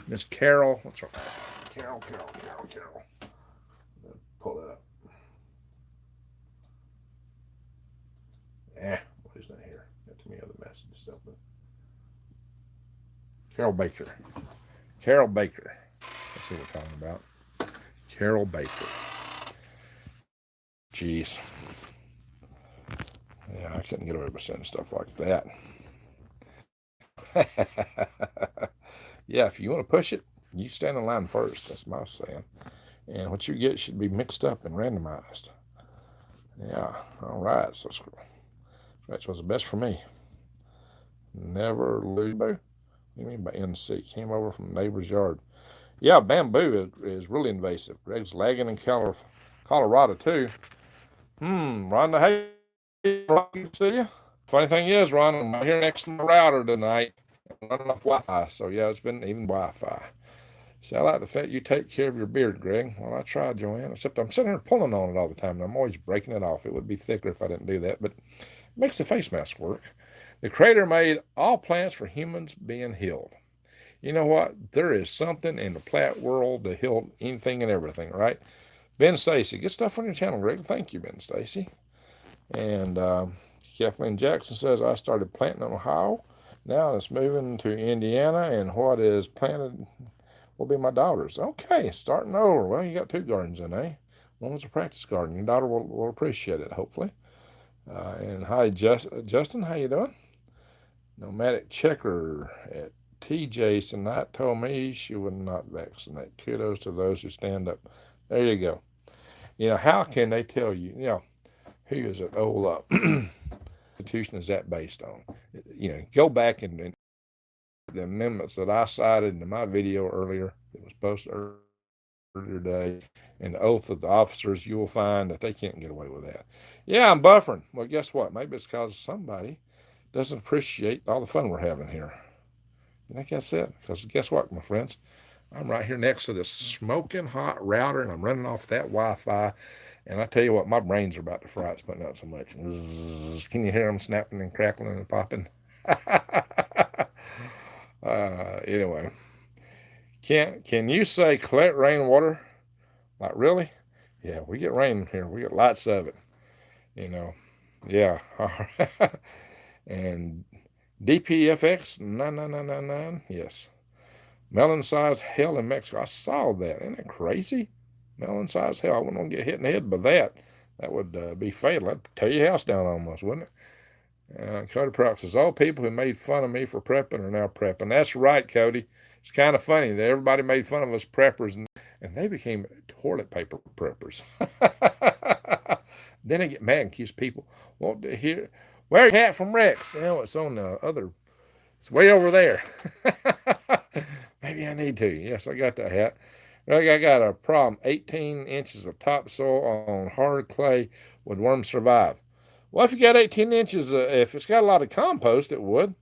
S1: Miss Carol. What's her name? Carol. Pull it up. What is that here? Got too many other messages open. Carol Baker. Carol Baker. That's who we're talking about. Carol Baker. Jeez. Yeah, I couldn't get away with saying stuff like that. Yeah, if you want to push it, you stand in line first. That's my saying. And what you get should be mixed up and randomized. Yeah, all right. So scratch was the best for me. Never lose. What do you mean by NC? Came over from the neighbor's yard. Yeah, bamboo is really invasive. Greg's lagging in Colorado too. Rhonda, hey, Rocky, see you. Funny thing is, Ron, I'm right here next to my router tonight. I'm running off Wi-Fi, so yeah, it's been even Wi-Fi. See, I like the fact you take care of your beard, Greg. Well, I try, Joanne, except I'm sitting here pulling on it all the time, and I'm always breaking it off. It would be thicker if I didn't do that, but it makes the face mask work. The Creator made all plants for humans being healed. You know what? There is something in the plant world to heal anything and everything, right? Ben Stacy, good stuff on your channel, Greg. Thank you, Ben Stacy. And Kathleen Jackson says, I started planting in Ohio. Now it's moving to Indiana, and what is planted will be my daughter's. Okay, starting over. Well, you got two gardens in, eh? One was a practice garden. Your daughter will appreciate it, hopefully. And hi, Justin, how you doing? Nomadic Checker at TJ tonight told me she would not vaccinate. Kudos to those who stand up. There you go. How can they tell you, who is it? Constitution is that based on? Go back and the amendments that I cited in my video earlier, that was posted earlier today, and the oath of the officers, you will find that they can't get away with that. Yeah, I'm buffering. Well, guess what? Maybe it's because somebody doesn't appreciate all the fun we're having here. I think that's it. Because guess what, my friends? I'm right here next to this smoking hot router, and I'm running off that Wi-Fi. And I tell you what, my brains are about to fry. It's putting out so much. Zzz, can you hear them snapping and crackling and popping? Anyway, can you say collect rainwater? Like, really? Yeah, we get rain here. We get lots of it. Yeah. And DPFX 9999. Yes. Melon size hell in Mexico. I saw that. Isn't that crazy? Melon size hell. I wouldn't want to get hit in the head by that. That would be fatal. That'd tear your house down almost, wouldn't it? Cody Prox says, all people who made fun of me for prepping are now prepping. That's right, Cody. It's kind of funny that everybody made fun of us preppers, and they became toilet paper preppers. Then they get mad and accuse people. Want to hear, wear your hat from Rex. It's on the other, it's way over there. Maybe I need to. Yes, I got that hat. I got a problem. 18 inches of topsoil on hard clay. Would worms survive? Well, if you got 18 inches, if it's got a lot of compost, it would.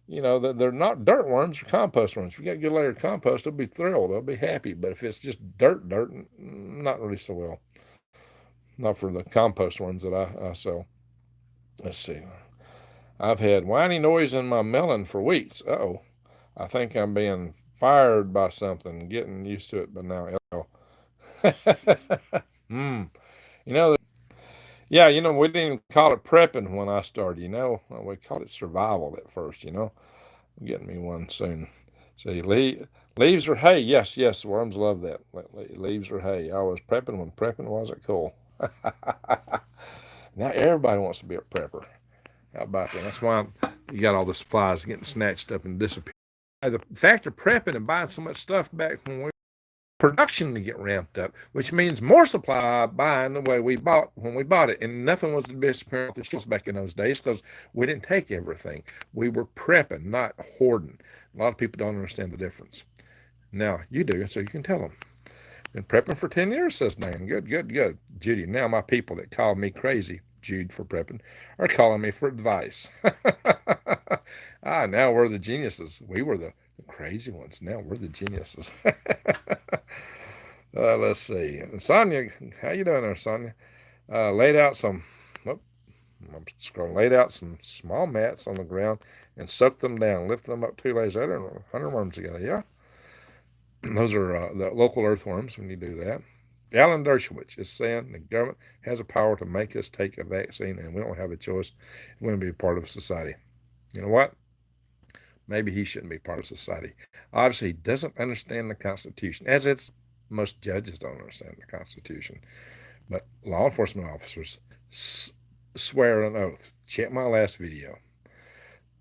S1: They're not dirt worms, they're compost worms. If you got a good layer of compost, they'll be thrilled. They'll be happy. But if it's just dirt, not really so well. Not for the compost worms that I sell. Let's see. I've had whiny noise in my melon for weeks. Uh-oh. I think I'm being fired by something. Getting used to it, but now. Yeah, we didn't even call it prepping when I started, We called it survival at first, Getting me one soon. See, leaves or hay? Yes, worms love that. Leaves or hay. I was prepping when prepping wasn't cool. Now everybody wants to be a prepper. How about that? That's why you got all the supplies getting snatched up and disappearing. The fact of prepping and buying so much stuff back when production to get ramped up, which means more supply buying the way we bought when we bought it. And nothing was disappearing off the shelves back in those days because we didn't take everything. We were prepping, not hoarding. A lot of people don't understand the difference. Now you do, so you can tell them. Been prepping for 10 years, says Dan. Good. Judy, now my people that called me crazy, Jude, for prepping, are calling me for advice. Now we're the geniuses. We were the crazy ones. Now we're the geniuses. Let's see. Sonia, how you doing there, Sonia? Laid out some small mats on the ground and soaked them down, lifted them up 2 days later, and 100 worms together. Yeah. Those are the local earthworms when you do that. Alan Dershowitz is saying the government has a power to make us take a vaccine, and we don't have a choice. We want to be a part of society. You know what? maybe he shouldn't be part of society. Obviously, he doesn't understand the Constitution, as it's most judges don't understand the Constitution. But law enforcement officers swear an oath. Check my last video.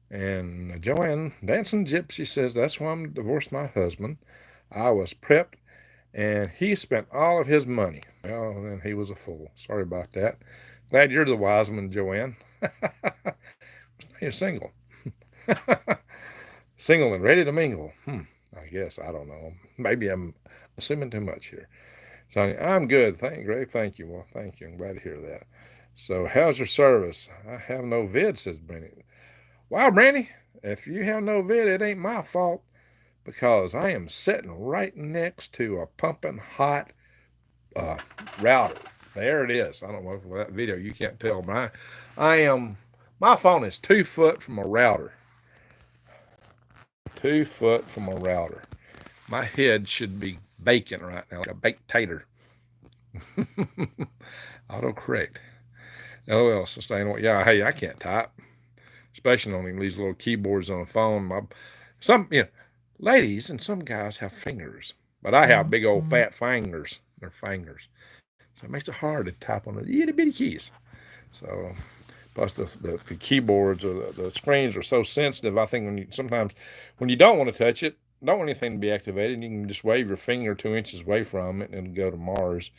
S1: And Joanne, Dancing Gypsy, says, that's why I'm divorced my husband. I was prepped, and he spent all of his money. Well, then he was a fool. Sorry about that. Glad you're the wise one, Joanne. You're single. Single and ready to mingle. I guess. I don't know. Maybe I'm assuming too much here. So I'm good. Greg, thank you. Well, thank you. I'm glad to hear that. So how's your service? I have no vid, says Brandy. Wow, Brandy, if you have no vid, it ain't my fault, because I am sitting right next to a pumping hot router. There it is. I don't know if that video you can't tell, but I am, my phone is 2 foot from a router. 2 foot from a router. My head should be baking right now, like a baked tater. Autocorrect. LOL, sustainable. Yeah, hey, I can't type, especially on these little keyboards on the phone. Ladies and some guys have fingers, but I have big old fat fingers. They're fingers. So it makes it hard to type on the itty bitty keys. So, plus the keyboards or the screens are so sensitive. I think sometimes when you don't want to touch it, don't want anything to be activated, you can just wave your finger 2 inches away from it and go to Mars.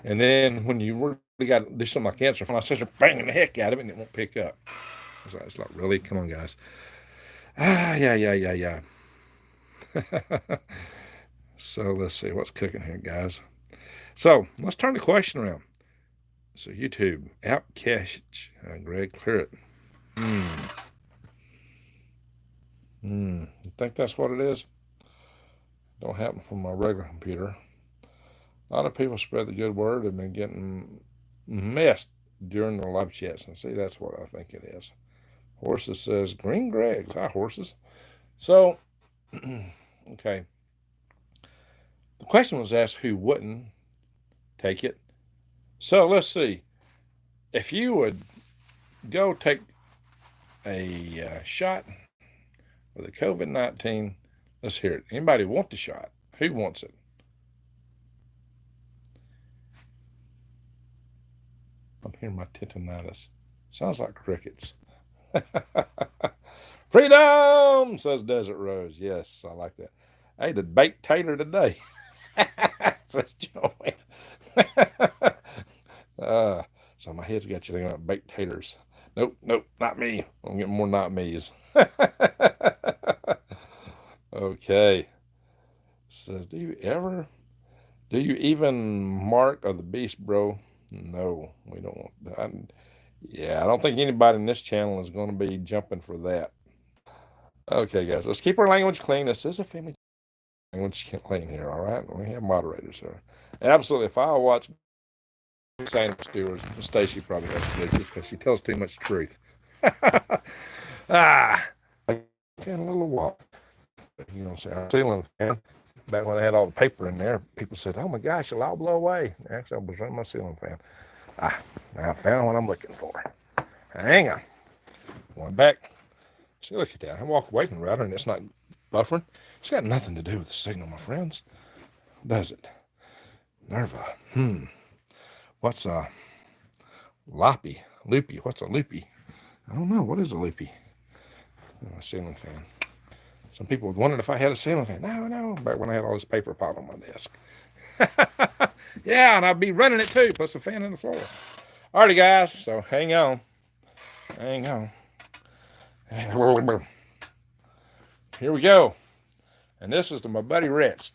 S1: And then when you really got to do something like answer phone, I start banging the heck out of it and it won't pick up. It's like, really? Come on, guys. Yeah. So let's see what's cooking here, guys. So let's turn the question around. So YouTube, app cache. Greg, clear it. You think that's what it is? Don't happen from my regular computer. A lot of people spread the good word have been getting messed during the live chats. And see, that's what I think it is. Horses says, Green Greg. Hi, Horses. So, okay. The question was asked who wouldn't take it. So let's see. If you would go take a shot with the COVID-19, let's hear it. Anybody want the shot? Who wants it? I'm hearing my tinnitus. Sounds like crickets. Freedom, says Desert Rose. Yes, I like that. I ate a baked tater today, says Joey. So my head's got you thinking about baked taters. Nope, not me. I'm getting more not me's. Okay. Says, do you even mark of the beast, bro? No, we don't want that. I don't think anybody in this channel is going to be jumping for that. Okay, guys, let's keep our language clean. This is a family language clean here, all right? We have moderators here. Absolutely. If I watch Santa Stewards, Stacy probably has to do this because she tells too much truth. I got a little walk. You know, say our ceiling fan. Back when I had all the paper in there, people said, "Oh my gosh, it'll all blow away." Actually, I was running my ceiling fan. I found what I'm looking for. Hang on. Went back. See, look at that. I walk away from the router and it's not buffering. It's got nothing to do with the signal, my friends. Does it? Nerva. What's a loopy? What's a loopy? I don't know. What is a loopy? A ceiling fan. Some people would wonder if I had a ceiling fan. No. Back when I had all this paper piled on my desk. Yeah, and I'd be running it too. Plus the fan on the floor. Alrighty, guys. So hang on. Here we go. And this is to my buddy Rex.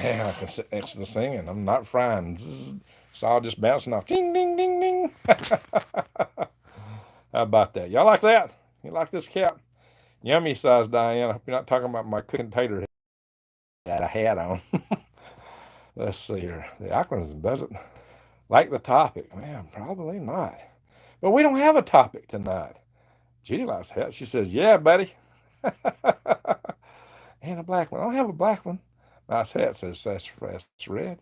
S1: Yeah, I can sit next to this thing and I'm not frying. It's all just bouncing off. Ding, ding, ding, ding. How about that? Y'all like that? You like this cap? Yummy size, Diane. I hope you're not talking about my cooking tater that I had on. Let's see here. The acronym doesn't like the topic. Man, probably not. But we don't have a topic tonight. Judy likes hat. She says, yeah, buddy. And a black one. I don't have a black one. Nice hat, says that's red.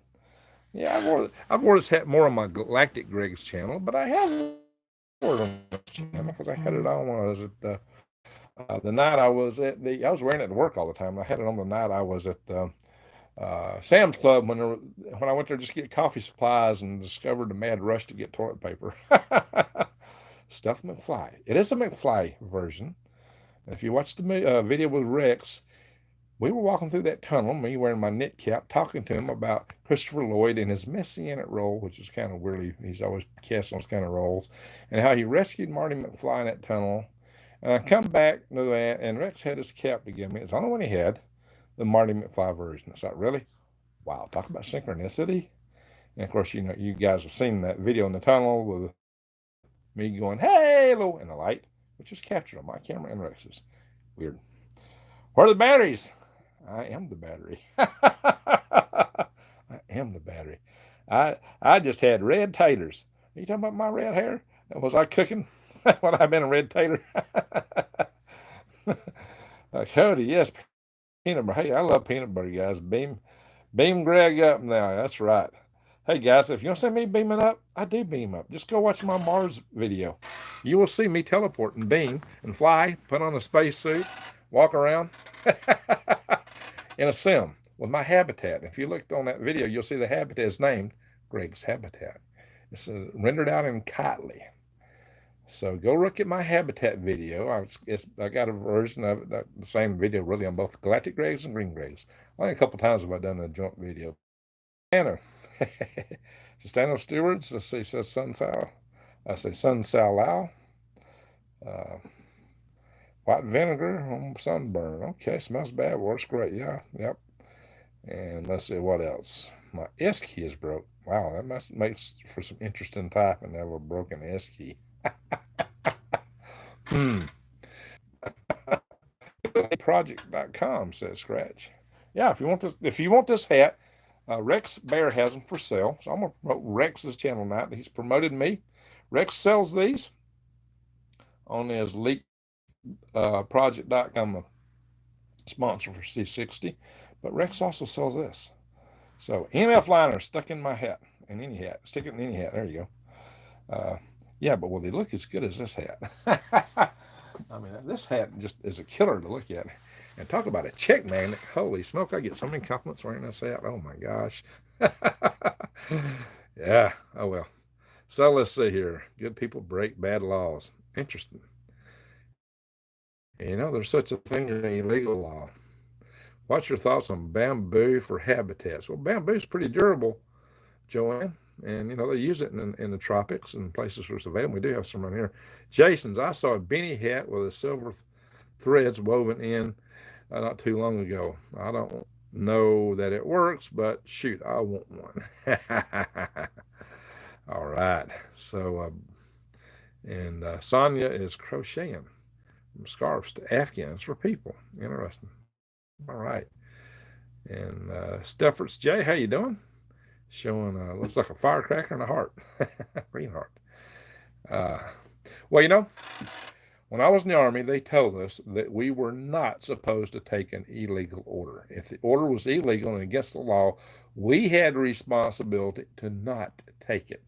S1: Yeah, I've wore this hat more on my Galactic Greg's channel, but I have worn it on this channel because I had it on when I was at The night I was I was wearing it to work all the time. I had it on the night I was at Sam's Club when I went there just to get coffee supplies and discovered the mad rush to get toilet paper. Stuffed McFly. It is a McFly version. If you watch the video with Rex, we were walking through that tunnel, me wearing my knit cap, talking to him about Christopher Lloyd and his messianic role, which is kind of weirdly, he's always cast those kind of roles, and how he rescued Marty McFly in that tunnel. And I come back to that, and Rex had his cap to give me. It's the only one he had, the Marty McFly version. It's like, really? Wow, talk about synchronicity. And of course, you guys have seen that video in the tunnel with me going, hey, hello, in the light, which is captured on my camera and Rex's. Weird. Where are the batteries? I am the battery. I am the battery. I just had red taters. Are you talking about my red hair? Was I cooking when I've been a red tater? Cody, yes, peanut butter. Hey, I love peanut butter, guys. Beam Greg up now. That's right. Hey, guys, if you want to see me beaming up, I do beam up. Just go watch my Mars video. You will see me teleport and beam and fly, put on a spacesuit, walk around in a sim with my habitat. If you looked on that video, you'll see the habitat is named Greg's Habitat. It's rendered out in Kitely. So go look at my habitat video. I got a version of it, the same video really on both Galactic Gregs and Green Gregs. Only a couple times have I done a joint video. Anna. Sustainable Stewards. Let's see, says Sunsow. I say Sunsow Lao. White vinegar on sunburn. Okay, smells bad, works great. Yeah, yep. And let's see what else. My S key is broke. Wow, that must makes for some interesting typing to have a broken S key. Project.com says Scratch. Yeah, if you want this hat, Rex Bear has them for sale. So I'm gonna promote Rex's channel now. He's promoted me. Rex sells these on his leak project.com sponsor for C60. But Rex also sells this. So MF liner stuck in my hat, in any hat. Stick it in any hat. There you go. Yeah, but will they look as good as this hat? I mean, this hat just is a killer to look at. And talk about a check magnet. Holy smoke, I get so many compliments wearing this hat. Oh my gosh. Yeah, oh well. So let's see here. Good people break bad laws. Interesting. There's such a thing as an illegal law. What's your thoughts on bamboo for habitats? Well, bamboo is pretty durable, Joanne. And, they use it in the tropics and places where it's available. We do have some around here. Jason's, I saw a beanie hat with a silver threads woven in not too long ago. I don't know that it works, but shoot, I want one. All right. So, and Sonia is crocheting scarves to Afghans for people. Interesting. All right. And Steffords J, how you doing? Showing looks like a firecracker and a heart. Green heart. Well, when I was in the Army, they told us that we were not supposed to take an illegal order. If the order was illegal and against the law, we had a responsibility to not take it.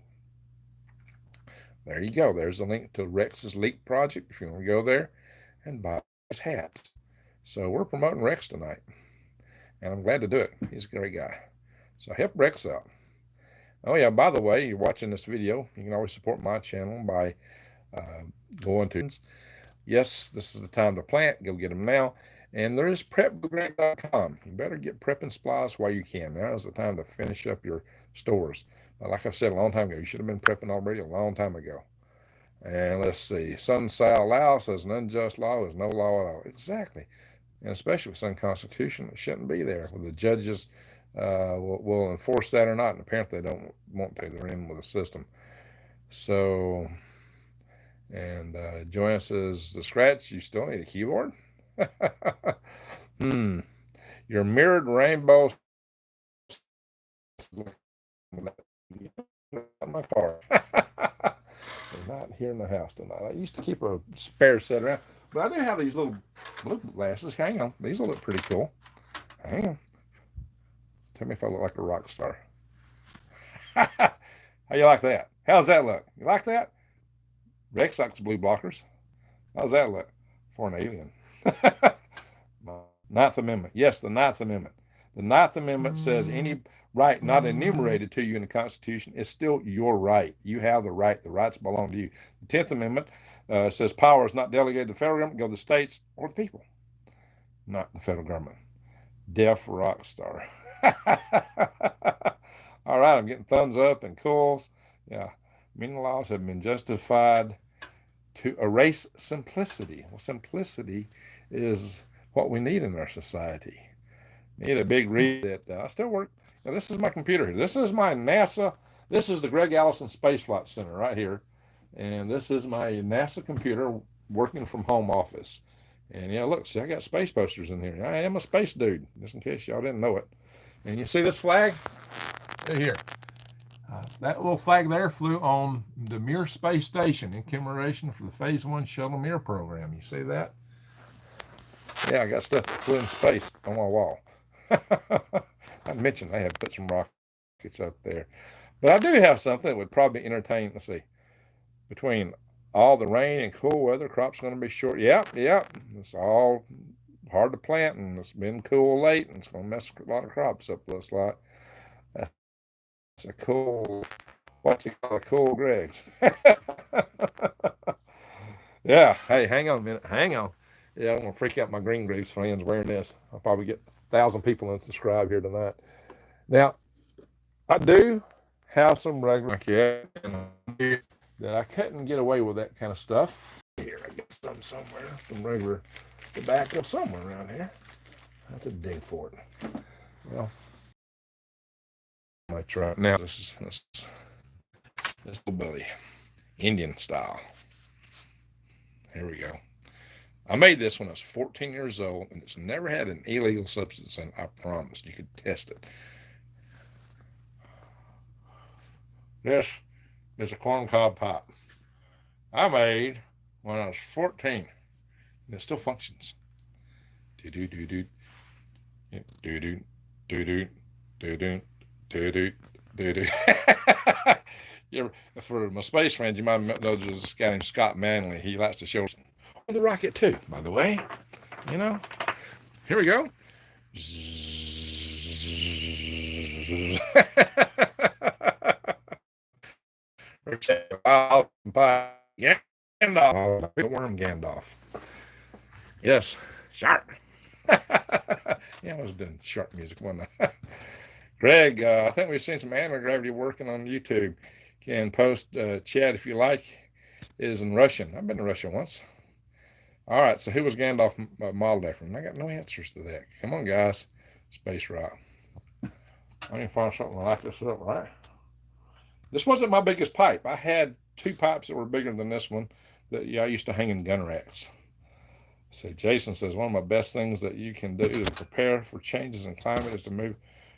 S1: There you go. There's a link to Rex's Leak Project if you want to go there and buy his hats. So we're promoting Rex tonight, and I'm glad to do it. He's a great guy. So help Rex out. Oh yeah, by the way, you're watching this video, you can always support my channel by going to, yes, this is the time to plant. Go get them now. And there is prepgreg.com. You better get prepping supplies while you can. Now is the time to finish up your stores. Like I've said a long time ago, you should have been prepping already a long time ago. And let's see, Sun Sal Lao says an unjust law is no law at all. Exactly. And especially with some constitution, it shouldn't be there. Well, the judges will enforce that or not. And apparently they don't want to. They're in with the system. So, and Joanne says, the Scratch, you still need a keyboard? Your mirrored rainbow my car. Not here in the house tonight. I used to keep a spare set around, but I do have these little blue glasses. Hang on, these will look pretty cool. Hang on. Tell me if I look like a rock star. How you like that? How's that look? You like that? Rex likes blue blockers. How's that look for an alien? Ninth Amendment. Yes, the Ninth Amendment. The Ninth Amendment says any right not enumerated to you in the Constitution is still your right. You have the right. The rights belong to you. The 10th Amendment says power is not delegated to the federal government, go to the states or the people, not the federal government. Deaf rock star. All right, I'm getting thumbs up and cool. Yeah, many laws have been justified to erase simplicity. Well, simplicity is what we need in our society. Need a big read that I still work. Now, this is my computer here. This is my NASA. This is the Greg Allison Space Flight Center right here. And this is my NASA computer working from home office. And yeah, look, see, I got space posters in here. I am a space dude, just in case y'all didn't know it. And you see this flag? Right here. That little flag there flew on the Mir Space Station in commemoration for the Phase 1 Shuttle Mir program. You see that? Yeah, I got stuff that flew in space on my wall. I mentioned I had put some rockets up there. But I do have something that would probably entertain, let's see, between all the rain and cool weather, crops going to be short. Yep. It's all hard to plant, and it's been cool late, and it's going to mess a lot of crops up, looks like. That's a cool, what's it called, a cool Greg's. Yeah, hey, hang on a minute. Hang on. Yeah, I'm going to freak out my Green Graves friends wearing this. I'll probably get 1,000 people unsubscribe here tonight. Now, I do have some regular that I couldn't get away with that kind of stuff. Here, I got some somewhere, some regular tobacco somewhere around here. I have to dig for it. Well, I might try it now. This little belly, Indian style. Here we go. I made this when I was 14 years old, and it's never had an illegal substance in it. I promise. You could test it. This is a corncob pipe I made when I was 14, and it still functions. Do-do-do-do. Do-do. Do-do. Do-do. Do-do. Do-do. For my space friends, you might know there's this guy named Scott Manley. He likes to show the rocket too, by the way. You know, here we go. Gandalf, big worm Gandalf. Yes, shark. Yeah, I was doing shark music, wasn't I? Greg, I think we've seen some anti-gravity working on YouTube. Can post chat if you like. It is in Russian. I've been to Russia once. All right, so who was Gandalf modeled after? I got no answers to that. Come on, guys. Space rock. I need to find something like this up, right? This wasn't my biggest pipe. I had 2 pipes that were bigger than this one that I used to hang in gun racks. So Jason says, one of my best things that you can do to prepare for changes in climate is to move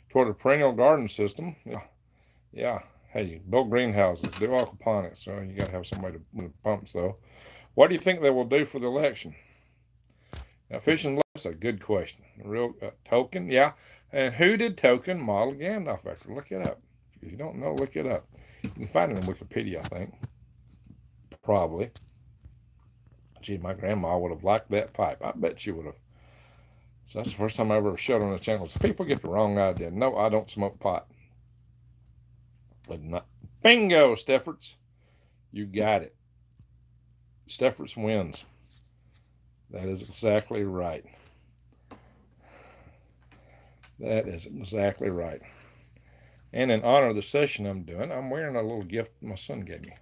S1: toward a perennial garden system. Yeah. Hey, build greenhouses, do aquaponics. So you got to have somebody to pumps, though. What do you think they will do for the election? Now, fishing, that's a good question. Real Token, yeah. And who did Token model Gandalf after? Look it up. If you don't know, look it up. You can find it on Wikipedia, I think. Probably. Gee, my grandma would have liked that pipe. I bet she would have. So that's the first time I ever showed on the channel. So people get the wrong idea. No, I don't smoke pot. But not. Bingo, Steffords. You got it. Steffords wins. That is exactly right. That is exactly right. And in honor of the session I'm doing, I'm wearing a little gift my son gave me.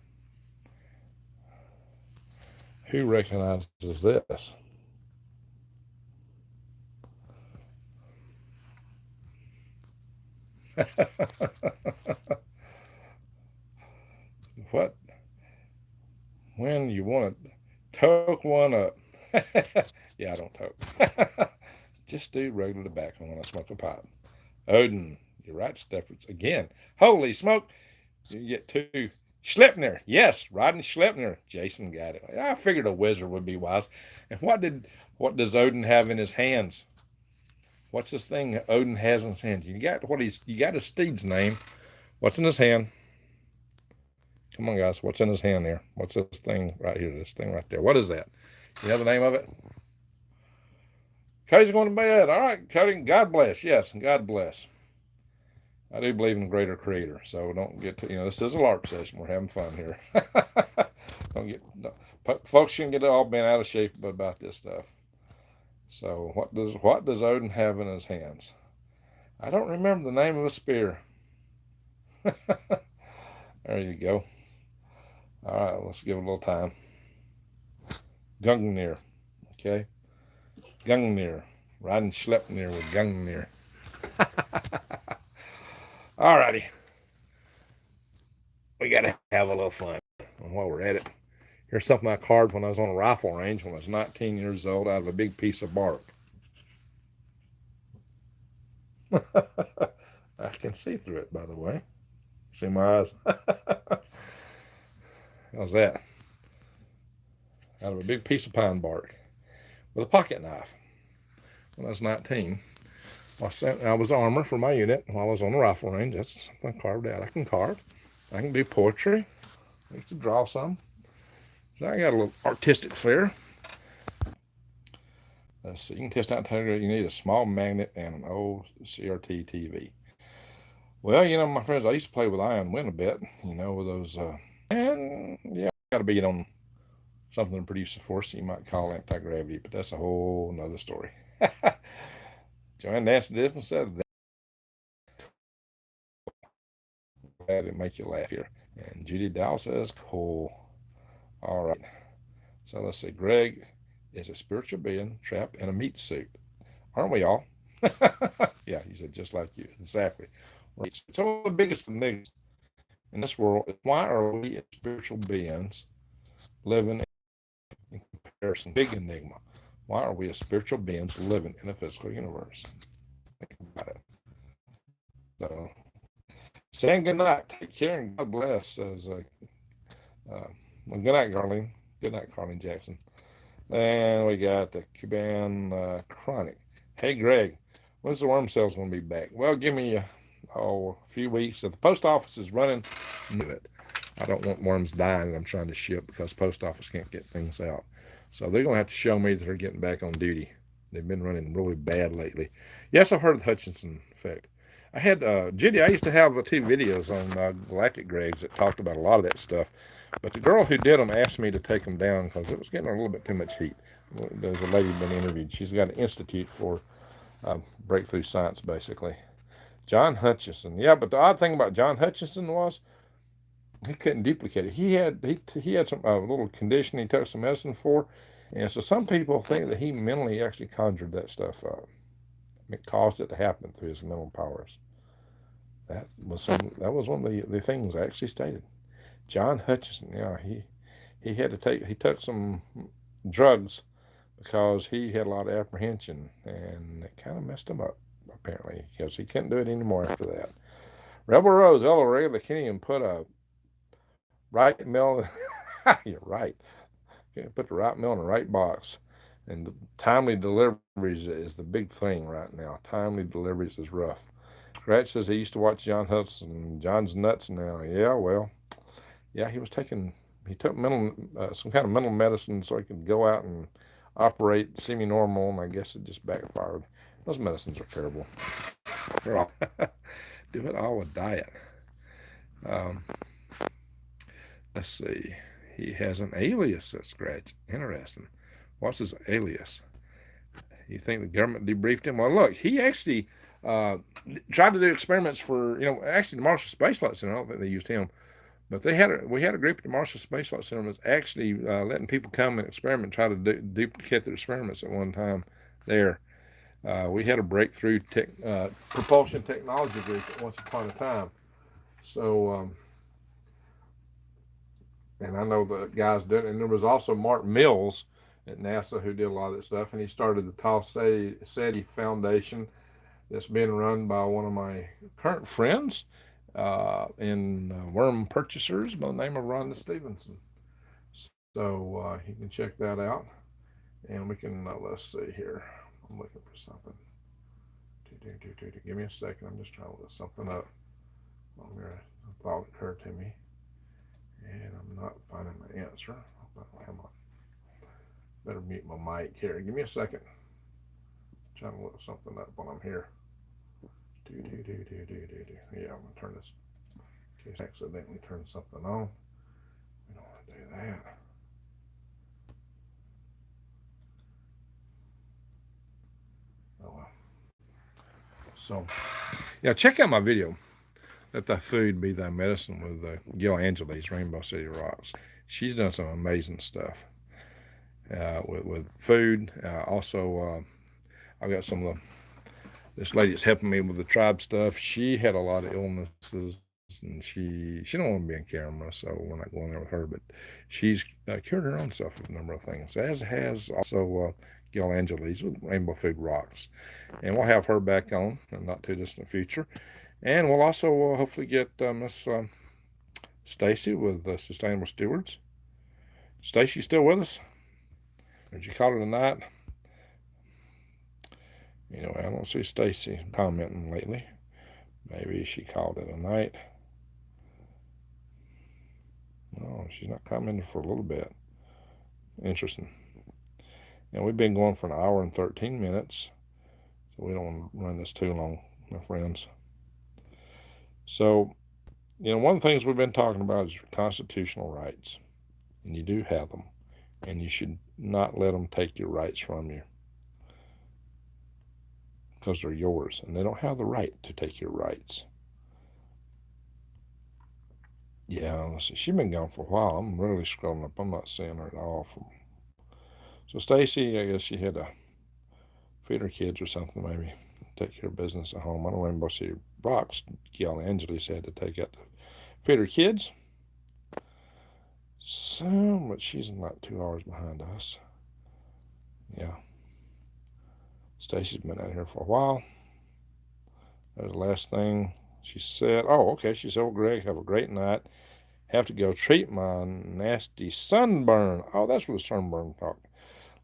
S1: Who recognizes this? What? When you want to toke one up. Yeah, I don't toke. Just do regular tobacco when I smoke a pipe. Woden, you're right, Steffords. Again, holy smoke. You get 2. Schleppner, yes, Rodney Schleppner. Jason got it. I figured a wizard would be wise. And what does Woden have in his hands? What's this thing Woden has in his hands? You got his steed's name. What's in his hand? Come on, guys. What's in his hand here? What's this thing right here? This thing right there. What is that? You know the name of it? Cody's going to bed. All right, Cody. God bless. Yes, God bless. I do believe in a greater creator, so don't get to, this is a LARP session. We're having fun here. Don't get, folks shouldn't get all bent out of shape about this stuff. So what does Odin have in his hands? I don't remember the name of a spear. There you go. All right, let's give it a little time. Gungnir. Okay. Gungnir. Riding Schleppnir with Gungnir. All righty. We got to have a little fun. And while we're at it, here's something I carved when I was on a rifle range when I was 19 years old out of a big piece of bark. I can see through it, by the way. See my eyes? How's that? Out of a big piece of pine bark with a pocket knife. When I was 19, I was armor for my unit while I was on the rifle range. That's something I carved out. I can carve. I can do poetry. I used to draw some. So I got a little artistic flair. Let's see. You can test out you need a small magnet and an old CRT TV. Well, my friends, I used to play with iron wind a bit, with those, and yeah, got to be on something to produce a force you might call anti-gravity, but that's a whole nother story. Joanne Nancy Disney said that. Glad it make you laugh here. And Judy Dow says, cool. All right. So let's see. Greg is a spiritual being trapped in a meat suit. Aren't we all? Yeah, he said, just like you. Exactly. So the biggest enigma in this world is why are we spiritual beings living in comparison? Big enigma. Why are we as spiritual beings living in a physical universe? Think about it. So, saying good night. Take care and God bless. Says, well, good night, Garlene. Good night, Carlene Jackson. And we got the Cuban Chronic. Hey, Greg, when's the worm cells going to be back? Well, give me a few weeks. If the post office is running, I don't want worms dying that I'm trying to ship because the post office can't get things out. So they're going to have to show me that they're getting back on duty. They've been running really bad lately. Yes, I've heard of the Hutchinson effect. I had, Judy, I used to have 2 videos on Galactic Gregs that talked about a lot of that stuff. But the girl who did them asked me to take them down because it was getting a little bit too much heat. There's a lady been interviewed. She's got an institute for breakthrough science, basically. John Hutchinson. Yeah, but the odd thing about John Hutchinson was he couldn't duplicate it. He had some little condition he took some medicine for, and so some people think that he mentally actually conjured that stuff up. It caused it to happen through his mental powers. That was one of the things I actually stated. John Hutchinson, yeah, he took some drugs because he had a lot of apprehension, and it kind of messed him up apparently because he couldn't do it anymore after that. Rebel Rose, hello Ray, they can't even put a right mill. You're right. Can't put the right mill in the right box. And the timely deliveries is the big thing right now. Timely deliveries is rough. Scratch says he used to watch John Hudson. John's nuts now. Yeah, well, yeah, he took some kind of mental medicine so he could go out and operate semi-normal, and I guess it just backfired. Those medicines are terrible. Do it all with diet. Let's see. He has an alias, says Scratch. Interesting. What's his alias? You think the government debriefed him? Well, look, he actually tried to do experiments for, actually the Marshall Space Flight Center. I don't think they used him. But we had a group at the Marshall Space Flight Center that's actually letting people come and experiment, try to duplicate their experiments at one time there. We had a breakthrough propulsion technology group at once upon a time. So, and I know the guys did it. And there was also Mark Mills at NASA who did a lot of that stuff. And he started the Tau Ceti Foundation that's been run by one of my current friends in worm purchasers by the name of Rhonda Stevenson. So you can check that out. And we can, let's see here. I'm looking for something. Give me a second. I'm just trying to look something up. A thought occurred to me. And I'm not finding my answer. Come on. Better mute my mic here. Give me a second. trying to look something up while I'm here. Yeah, I'm gonna turn this in case I accidentally turn something on. We don't want to do that. Oh well. So, yeah, check out my video. Let thy food be thy medicine with Gil Angeles, Rainbow City Rocks. She's done some amazing stuff with food. Also, I've got some of this lady that's helping me with the tribe stuff. She had a lot of illnesses, and she don't want to be on camera, so we're not going there with her. But she's cured her own self of a number of things, as has also Gil Angeles with Rainbow Food Rocks. And we'll have her back on in not too distant future. And we'll also hopefully get Miss Stacy with Sustainable Stewards. Stacy, still with us? Did you call her tonight? Anyway, I don't see Stacy commenting lately. Maybe she called it a night. No, she's not commenting for a little bit. Interesting. And we've been going for an hour and 13 minutes, so we don't want to run this too long, my friends. So, one of the things we've been talking about is your constitutional rights, and you do have them, and you should not let them take your rights from you, because they're yours, and they don't have the right to take your rights. Yeah, let's see. She's been gone for a while. I'm really scrolling up. I'm not seeing her at all. So Stacy, I guess she had to feed her kids or something, maybe take care of business at home. I know Rainbow City Rocks, Gil Angeles had to take out to feed her kids. So, but she's about 2 hours behind us. Yeah. Stacy's been out here for a while. That was the last thing she said. Oh, okay. She said, well, Greg, have a great night. Have to go treat my nasty sunburn. Oh, that's what the sunburn talked.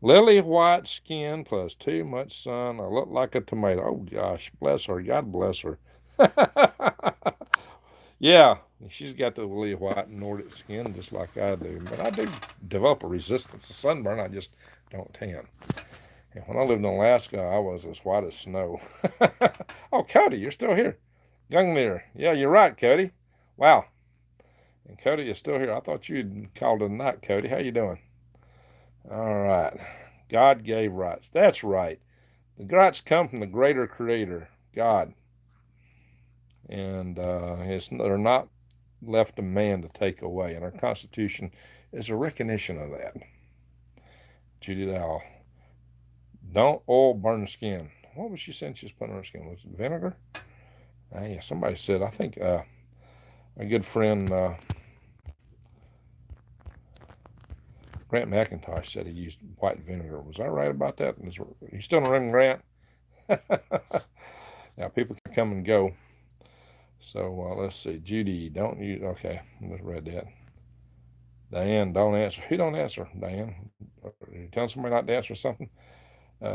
S1: Lily white skin plus too much sun. I look like a tomato. Oh, gosh. Bless her. God bless her. Yeah, she's got the lily white Nordic skin just like I do. But I do develop a resistance to sunburn. I just don't tan. And when I lived in Alaska, I was as white as snow. Oh, Cody, you're still here. Young leader. Yeah, you're right, Cody. Wow. And Cody is still here. I thought you'd called it a night, Cody. How you doing? All right. God gave rights. That's right. The rights come from the greater creator, God. And they're not left to man to take away. And our Constitution is a recognition of that. Judy Dowell. Don't oil burn skin. What was she saying she was putting on her skin? Was it vinegar? Yeah, somebody said, I think a good friend, Grant McIntosh, said he used white vinegar. Was I right about that? Are you still in the ring, Grant? Now, people can come and go. So let's see. Judy, don't you? Okay, I just read that. Diane, don't answer. Who don't answer, Diane? Are you telling somebody not to answer something?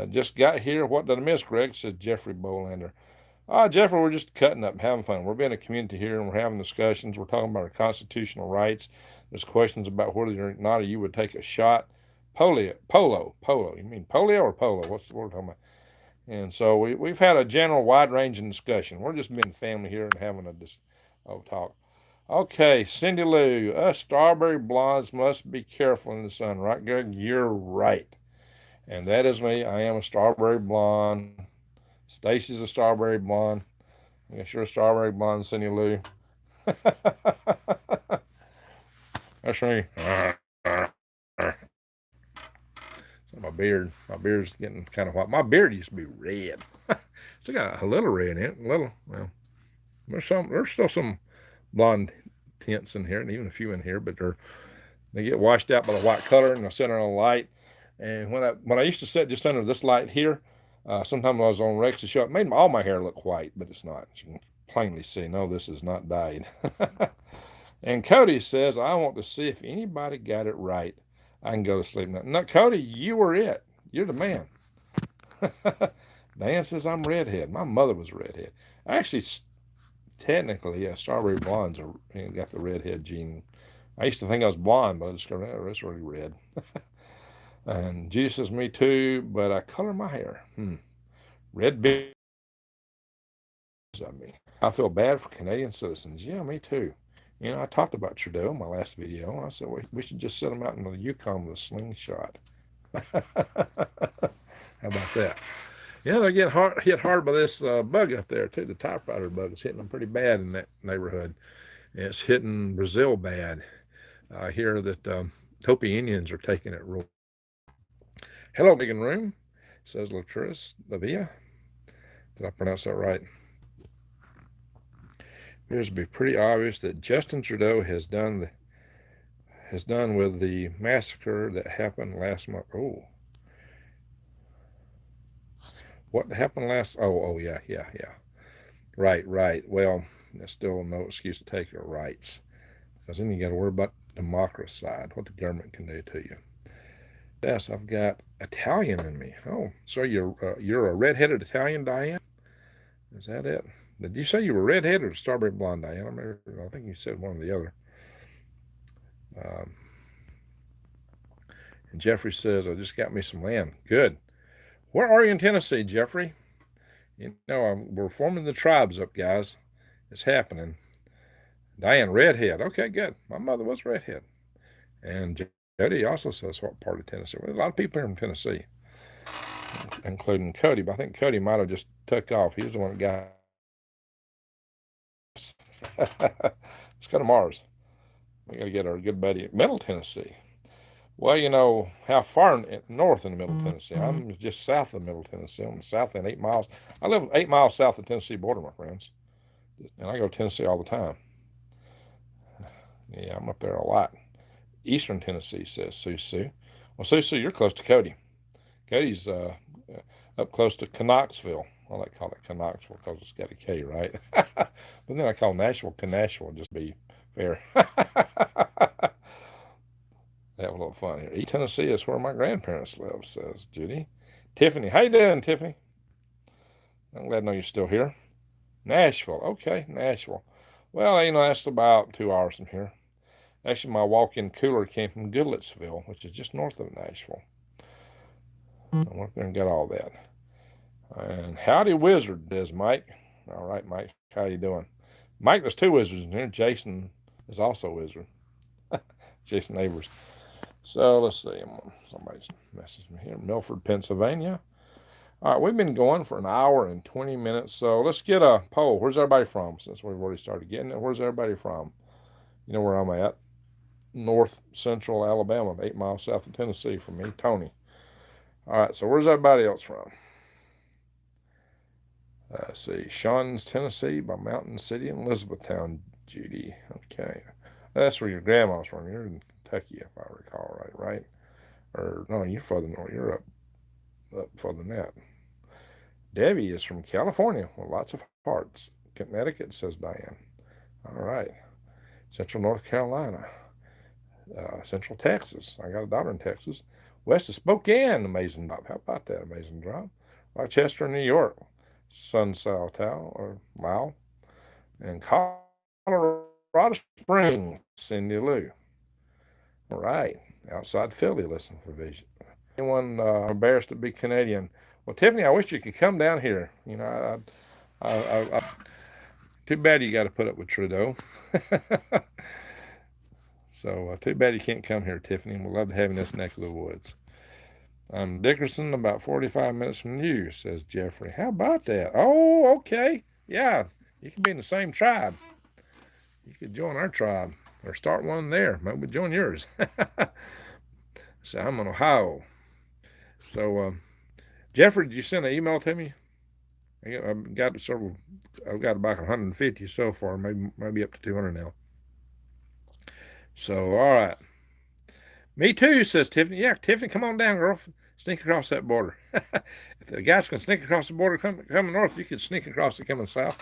S1: Just got here. What did I miss, Greg? Says Jeffrey Bolander. Jeffrey, we're just cutting up and having fun. We're being a community here, and we're having discussions. We're talking about our constitutional rights. There's questions about whether or not you would take a shot. Polo. You mean polio or polo? What's the word we're talking about? And so we've had a general wide-ranging discussion. We're just being family here and having a talk. Okay, Cindy Lou. Us strawberry blondes must be careful in the sun, right, Greg? You're right. And that is me. I am a strawberry blonde. Stacy's a strawberry blonde. I guess you're a strawberry blonde, Cindy Lou. That's me. My beard's getting kind of white. My beard used to be red. Still got a little red in it. Well, there's still some blonde tints in here, and even a few in here, but they get washed out by the white color, and I sit on a light. And when I used to sit just under this light here, sometimes I was on Rex's show, it made all my hair look white, but it's not. You can plainly see, no, this is not dyed. And Cody says, I want to see if anybody got it right. I can go to sleep now. No, Cody, you were it. You're the man. Diane says I'm redhead. My mother was redhead. Actually, technically, strawberry blondes got the redhead gene. I used to think I was blonde, but I discovered it's really red. And Judy says, me too, but I color my hair. Red beans of me. I feel bad for Canadian citizens. Yeah, me too. You know, I talked about Trudeau in my last video. I said we should just set him out in the Yukon with a slingshot. How about that? Yeah, they're getting hit hard by this bug up there too. The typewriter bug is hitting them pretty bad in that neighborhood. And it's hitting Brazil bad. I hear that Hopi Indians are taking it real. Hello, Megan Room, says Latris Lavia. Did I pronounce that right? It appears to be pretty obvious that Justin Trudeau has done with the massacre that happened last month. Oh, what happened last? Oh, yeah. Right. Well, there's still no excuse to take your rights, because then you got to worry about democracy, what the government can do to you. Yes, I've got Italian in me. Oh, so you're a redheaded Italian, Diane? Is that it? Did you say you were redheaded or strawberry blonde, Diane? I think you said one or the other. And Jeffrey says, I just got me some land. Good. Where are you in Tennessee, Jeffrey? You know, we're forming the tribes up, guys. It's happening. Diane, redhead. Okay, good. My mother was redhead. And Jody also says what part of Tennessee. Well, a lot of people here in Tennessee, including Cody, but I think Cody might have just took off. He was the one that got. Let's go to Mars. We got to get our good buddy at Middle Tennessee. Well, you know, how far north in the Middle Tennessee? I'm just south of Middle Tennessee. I'm south in 8 miles. I live 8 miles south of the Tennessee border, my friends. And I go to Tennessee all the time. Yeah, I'm up there a lot. Eastern Tennessee, says Sue. Well, Sue, you're close to Cody. Cody's up close to Knoxville. I like to call it Knoxville because it's got a K, right? But then I call Nashville Nashville, just to be fair. Have a little fun here. East Tennessee is where my grandparents live, says Judy. Tiffany, how you doing, Tiffany? I'm glad to know you're still here. Nashville, okay, Nashville. Well, you know, that's about 2 hours from here. Actually, my walk-in cooler came from Goodlettsville, which is just north of Nashville. I went up there and got all that. And howdy, wizard, says Mike. All right, Mike, how you doing? Mike, there's 2 wizards in here. Jason is also a wizard. Jason Neighbors. So let's see. Somebody's messaged me here. Milford, Pennsylvania. All right, we've been going for an hour and 20 minutes. So let's get a poll. Where's everybody from? Since we've already started getting it, where's everybody from? You know where I'm at. North Central Alabama, 8 miles south of Tennessee from me, Tony. All right, so where's everybody else from? Let's see. Shawn's, Tennessee, by Mountain City and Elizabethtown, Judy. Okay. That's where your grandma's from. You're in Kentucky, if I recall right? Or, no, you're further north. You're up further than that. Debbie is from California with lots of hearts. Connecticut, says Diane. All right. Central North Carolina. Central Texas. I got a daughter in Texas. West of Spokane, amazing drop. How about that amazing drop? Rochester, New York. Sun Sao or Lao. And Colorado Springs, Cindy Lou. All right. Outside Philly, listen for vision. Anyone embarrassed to be Canadian? Well, Tiffany, I wish you could come down here. You know, too bad you got to put up with Trudeau. So too bad you can't come here, Tiffany. We'd love to have you in this neck of the woods. I'm Dickerson, about 45 minutes from you, says Jeffrey. How about that? Oh, okay. Yeah, you can be in the same tribe. You could join our tribe or start one there. Maybe join yours. So I'm in Ohio. So, Jeffrey, did you send an email to me? I've got about 150 so far, maybe up to 200 now. So, all right. Me too, says Tiffany. Yeah, Tiffany, come on down, girl. Sneak across that border. If the guys can sneak across the border coming north, you could sneak across it coming south.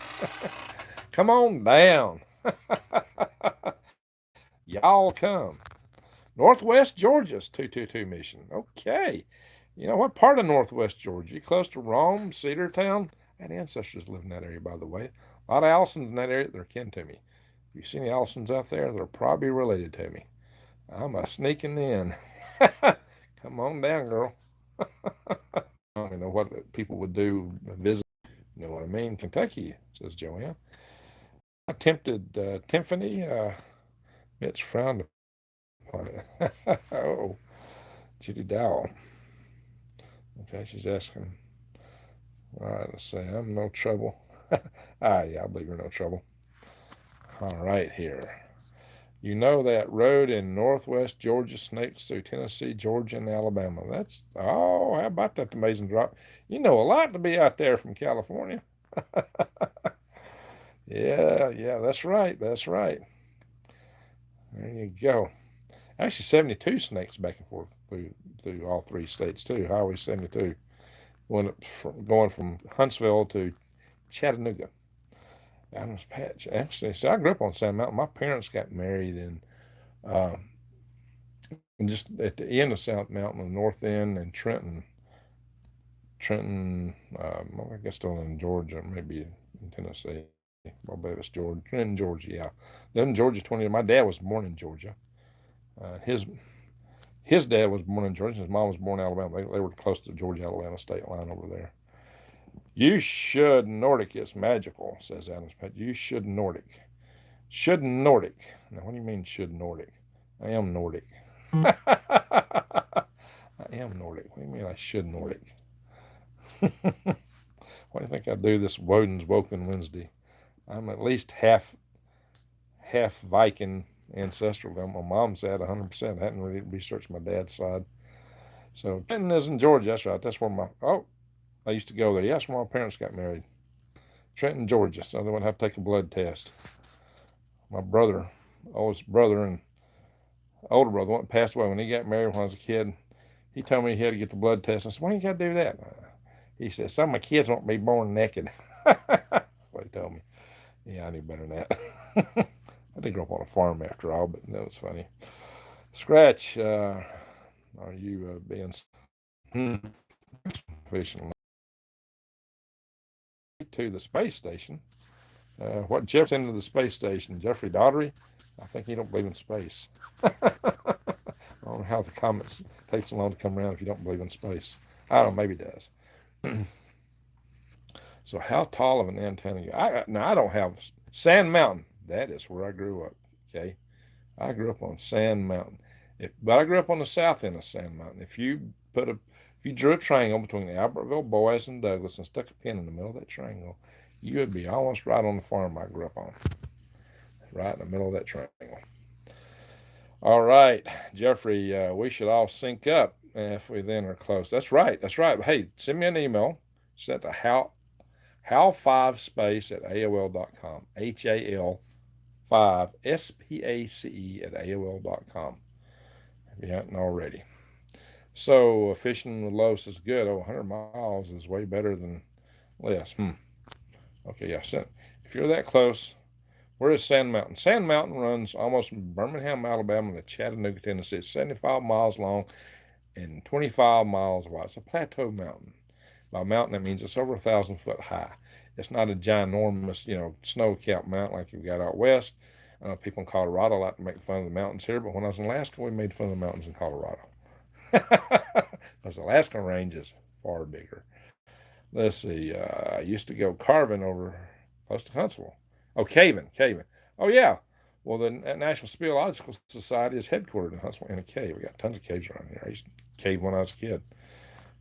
S1: Come on down. Y'all come. Northwest Georgia's 222 mission. Okay. You know what part of Northwest Georgia? You close to Rome, Cedartown? I had ancestors live in that area, by the way. A lot of Allisons in that area. They're kin to me. If you see any Allisons out there, they're probably related to me. I'm a sneaking in. Come on down, girl. what people would do visit. You know what I mean? Kentucky, says Joanne. I tempted Tiffany. Mitch frowned upon it. Oh, Judy Dowell. Okay, she's asking. All right, let's say I'm no trouble. Yeah, I believe you're no trouble. All right, here. You know that road in northwest Georgia snakes through Tennessee, Georgia, and Alabama. How about that amazing drop? You know a lot to be out there from California. Yeah, that's right. That's right. There you go. Actually, 72 snakes back and forth through all three states, too. Highway 72. Going from Huntsville to Chattanooga. Adams Patch. Actually, so I grew up on Sand Mountain. My parents got married uh, and just at the end of South Mountain, the north end, and Trenton, I guess still in Georgia, maybe in Tennessee. Barbados, Georgia, Trenton, Georgia. Yeah, then Georgia 20. My dad was born in Georgia. His dad was born in Georgia. His mom was born in Alabama. They were close to the Georgia-Alabama state line over there. You should Nordic. It's magical, says Adams Pet. You should Nordic. Should Nordic. Now, what do you mean should Nordic? I am Nordic. I am Nordic. What do you mean I should Nordic? What do you think I do this Woden's Woken Wednesday? I'm at least half Viking ancestral. My mom's side 100%. I hadn't really researched my dad's side. So Trenton is in Georgia. That's right. That's where I used to go there. Yeah, that's where my parents got married. Trenton, Georgia. So they wouldn't have to take a blood test. My oldest brother and older brother, one passed away when he got married when I was a kid. He told me he had to get the blood test. I said, why you got to do that? He said, some of my kids won't be born naked. That's what he told me. Yeah, I knew better than that. I did grow up on a farm after all, but that was funny. Scratch, are you being fishing to the space station? What Jeff's into the space station? Jeffrey Daugherty? I think he don't believe in space. I don't know how the comments takes so long to come around if you don't believe in space. I don't know, maybe it does. So how tall of an antenna? Now I don't have Sand Mountain. That is where I grew up. Okay, I grew up on Sand Mountain, but I grew up on the south end of Sand Mountain. If you drew a triangle between Albertville, Boaz, and Douglas, and stuck a pin in the middle of that triangle, you would be almost right on the farm I grew up on. Right in the middle of that triangle. All right, Jeffrey, we should all sync up if we then are close. That's right. That's right. Hey, send me an email. Send it to hal5space at AOL.com. HAL5 SPACE at AOL.com. If you haven't already. So fishing with Los is good. 100 miles is way better than less. Okay, yeah. If you're that close, where is Sand Mountain? Sand Mountain runs almost from Birmingham, Alabama to Chattanooga, Tennessee. It's 75 miles long and 25 miles wide. It's a plateau mountain. By mountain, that means it's over 1,000 foot high. It's not a ginormous, snow-capped mountain like you've got out west. People in Colorado like to make fun of the mountains here, but when I was in Alaska, we made fun of the mountains in Colorado. Because the Alaskan range is far bigger. Let's see. I used to go carving over close to Huntsville. Oh, caving. Oh, yeah. Well, the National Speleological Society is headquartered in Huntsville in a cave. We got tons of caves around here. I used to cave when I was a kid.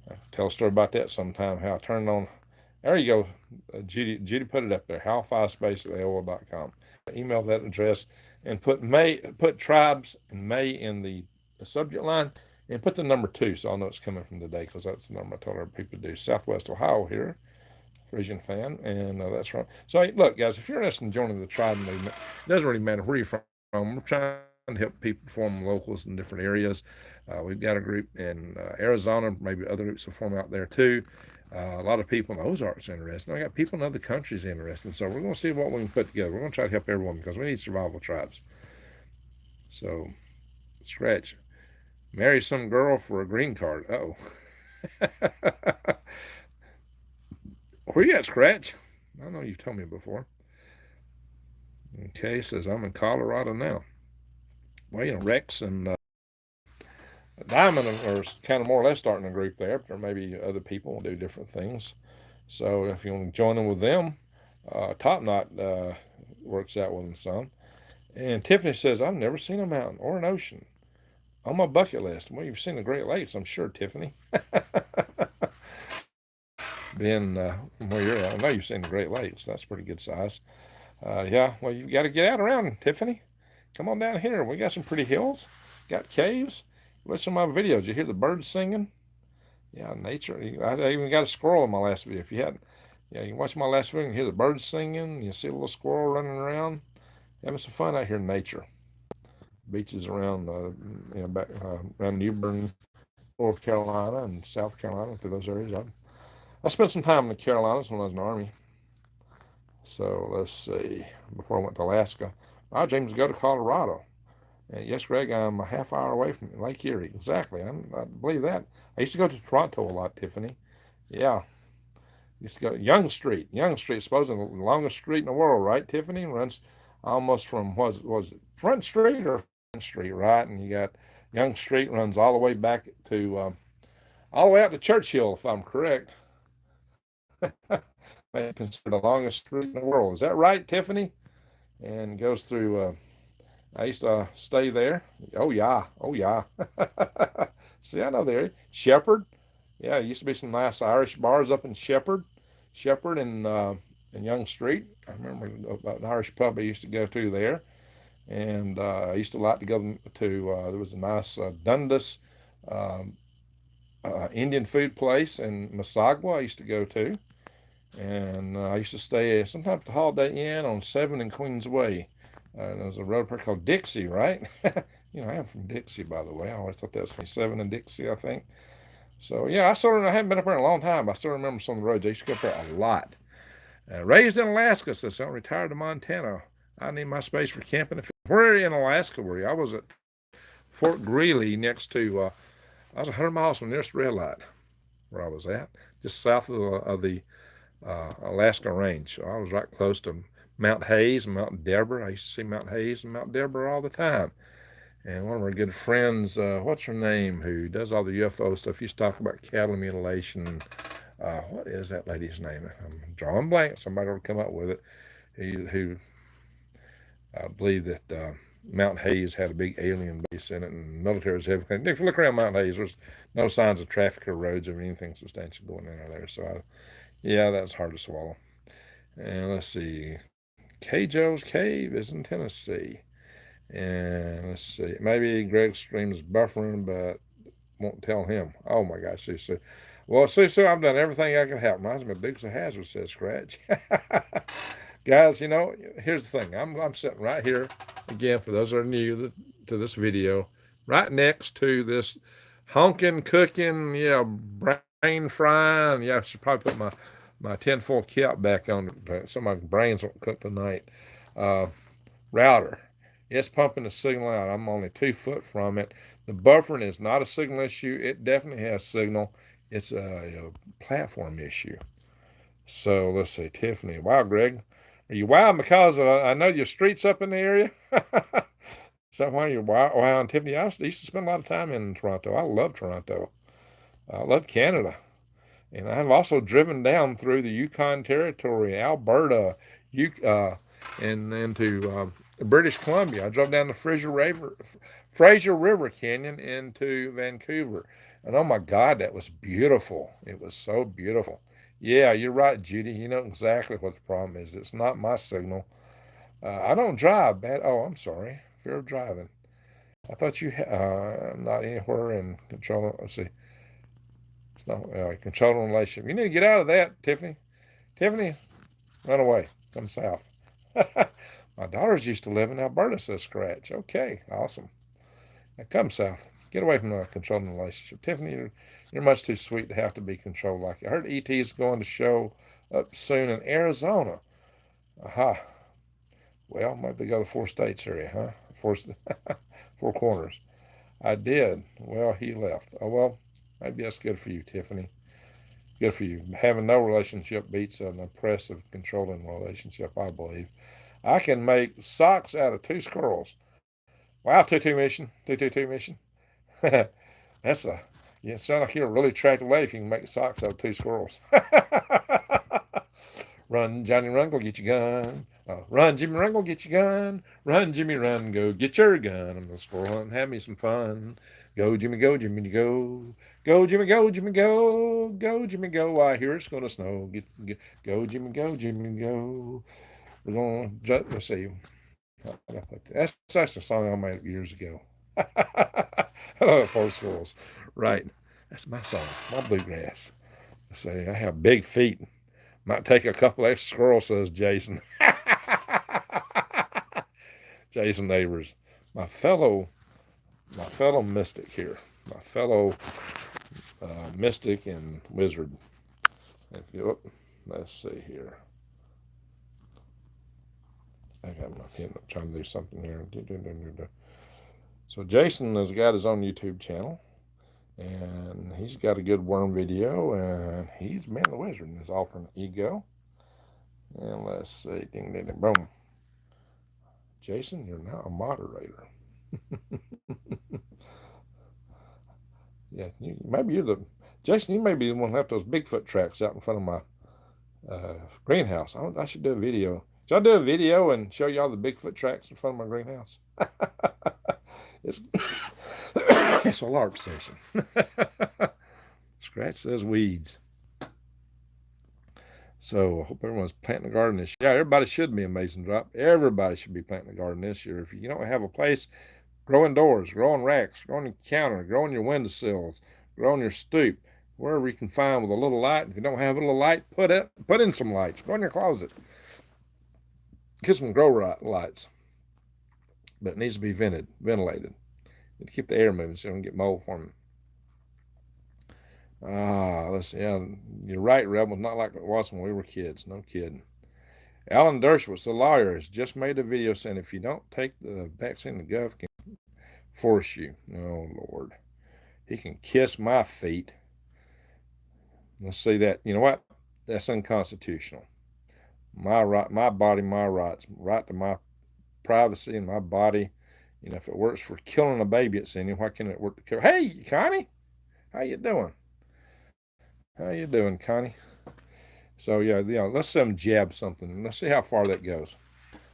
S1: I'll tell a story about that sometime, how I turned on. There you go. Judy put it up there, hal5space at AOL.com. Email that address and put tribes and May in the subject line and put the number 2 so I'll know it's coming from today because that's the number I told other people to do. Southwest Ohio here. Frisian fan, and that's right. So, hey, look, guys, if you're interested in joining the tribe movement, it doesn't really matter where you're from. We're trying to help people form locals in different areas. We've got a group in Arizona, maybe other groups will form out there too. A lot of people in the Ozarks are interested. I got people in other countries interested. So we're going to see what we can put together. We're going to try to help everyone because we need survival tribes. So, Scratch. Marry some girl for a green card. Uh-oh. Where you at, Scratch? I know you've told me before. Okay, says I'm in Colorado now. Well, Rex and Diamond are kind of more or less starting a group there, but there may be other people who do different things. So if you want to join in with them, Top Knot works out with them some. And Tiffany says, I've never seen a mountain or an ocean on my bucket list. Well, you've seen the Great Lakes, I'm sure, Tiffany. Being from where you're at, I know you've seen the Great Lakes. That's pretty good size. Yeah, well, you've got to get out around, Tiffany. Come on down here. We got some pretty hills, got caves. Watch some of my videos. You hear the birds singing? Yeah, nature. I even got a squirrel in my last video. If you hadn't, yeah, you can watch my last video and hear the birds singing. You see a little squirrel running around, having some fun out here in nature. Beaches around, back around Newbern, North Carolina, and South Carolina, through those areas. I spent some time in the Carolinas when I was in the Army. So let's see. Before I went to Alaska, my dream was to go to Colorado. And yes, Greg, I'm a half hour away from Lake Erie. Exactly. I believe that. I used to go to Toronto a lot, Tiffany. Yeah. Used to go to Young Street. Young Street, supposedly the longest street in the world, right, Tiffany? Runs almost from, was it Front Street or Front Street, right? And you got Young Street runs all the way back to, all the way out to Churchill, if I'm correct. Maybe considered the longest street in the world. Is that right, Tiffany? And goes through, I used to stay there. Oh, yeah. Oh, yeah. See, I know the area. Shepherd. Yeah, there used to be some nice Irish bars up in Shepherd and Young Street. I remember an Irish pub I used to go to there. And I used to like to go to, there was a nice Dundas um, Indian food place in Massagoa I used to go to. And I used to stay sometimes at the Holiday Inn on 7 and Queens Way. There was a road park called Dixie, right? I am from Dixie, by the way. I always thought that was 7 and Dixie, I think. So, yeah, I haven't been up there in a long time. I still remember some of the roads. I used to go up there a lot. Raised in Alaska, says I'm retired to Montana. I need my space for camping. Where in Alaska were you? I was at Fort Greely next to, I was 100 miles from the nearest red light where I was at, just south of the Alaska range. So I was right close to Mount Hayes and Mount Deborah. I used to see Mount Hayes and Mount Deborah all the time. And one of our good friends, what's her name, who does all the UFO stuff, used to talk about cattle mutilation. What is that lady's name? I'm drawing blank. Somebody will come up with it. Who believed that Mount Hayes had a big alien base in it, and the military was heavy. If you look around Mount Hayes, there's no signs of traffic or roads or anything substantial going in there. So, yeah, that's hard to swallow. And let's see. K. Joe's Cave is in Tennessee. And let's see. Maybe Greg's stream is buffering, but won't tell him. Oh my gosh, Susu. Well, Susu, I've done everything I can help. Reminds me of Dukes of Hazzard, says Scratch. Guys, here's the thing. I'm sitting right here, again, for those that are new to this video, right next to this honking, cooking, brain frying. Yeah, I should probably put my tinfoil cap back on so my brains won't cook tonight. Router. It's pumping the signal out. I'm only 2 foot from it. The buffering is not a signal issue. It definitely has signal. It's a platform issue. So let's see, Tiffany. Wow, Greg. Are you wild because I know your streets up in the area? Is that why you're wild? Wow, and Tiffany, I used to spend a lot of time in Toronto. I love Toronto. I love Canada. And I've also driven down through the Yukon Territory, Alberta, and into British Columbia. I drove down the Fraser River Canyon into Vancouver. And oh my God, that was beautiful. It was so beautiful. Yeah, you're right, Judy. You know exactly what the problem is. It's not my signal. I don't drive bad. Oh, I'm sorry. Fear of driving. I thought not anywhere in control. Let's see. It's not controlling relationship. You need to get out of that, Tiffany. Tiffany, run away. Come south. My daughters used to live in Alberta, says Scratch. Okay, awesome. Now come south. Get away from a controlling relationship. Tiffany, you're much too sweet to have to be controlled like you. I heard E.T. is going to show up soon in Arizona. Aha. Well, maybe go to 4 states area, huh? Four corners. I did. Well, he left. Oh, well, maybe that's good for you, Tiffany. Good for you. Having no relationship beats an oppressive, controlling relationship, I believe. I can make socks out of 2 squirrels. Wow, 2-2 mission. 2-2-2 mission. That's a, you sound like you're a really attractive lady if you can make socks out of two squirrels. Run, Johnny, run, go get your gun. Run, Jimmy, run, go get your gun. Run, Jimmy, run, go get your gun. I'm gonna squirrel hunt and have me some fun. Go, Jimmy, go, Jimmy, go. Go, Jimmy, go, Jimmy, go. Go, Jimmy, go. I hear it's gonna snow. Go, Jimmy, go, Jimmy, go. We're gonna, let's see. That's a song I made up years ago. For squirrels. Right. That's my song, my bluegrass. Let's see, I have big feet. Might take a couple extra squirrels, says Jason. Jason Neighbors, my fellow, my fellow mystic here, my fellow mystic and wizard. If you, let's see here. I got my pen up trying to do something here. So Jason has got his own YouTube channel, and he's got a good worm video, and he's Man the Wizard in his alternate ego. And let's see, ding, ding, ding, boom. Jason, you're now a moderator. Yeah, maybe you're the Jason. You may be the one who left those Bigfoot tracks out in front of my greenhouse. I should do a video. Should I do a video and show y'all the Bigfoot tracks in front of my greenhouse? it's it's a LARP session. Scratch says weeds. So I hope everyone's planting a garden this year. Yeah, everybody should be Amazing Drop. Everybody should be planting a garden this year. If you don't have a place, grow indoors, grow in racks, grow on your counter, grow on your windowsills, grow on your stoop, wherever you can find with a little light. If you don't have a little light, put in some lights. Go in your closet. Get some grow lights. But it needs to be ventilated. To keep the air moving so you don't get mold forming. Let's see. Yeah, you're right, Rebel. Not like it was when we were kids. No kidding. Alan Dershowitz, the lawyer, has just made a video saying if you don't take the vaccine, the gov can force you. Oh, Lord. He can kiss my feet. Let's see that. You know what? That's unconstitutional. My right, my body, my rights, right to my privacy and my body. You know, if it works for killing a baby, it's in you. Why can't it work to kill? Hey, Connie, how you doing? How you doing, Connie? So yeah, let's see them jab something. Let's see how far that goes.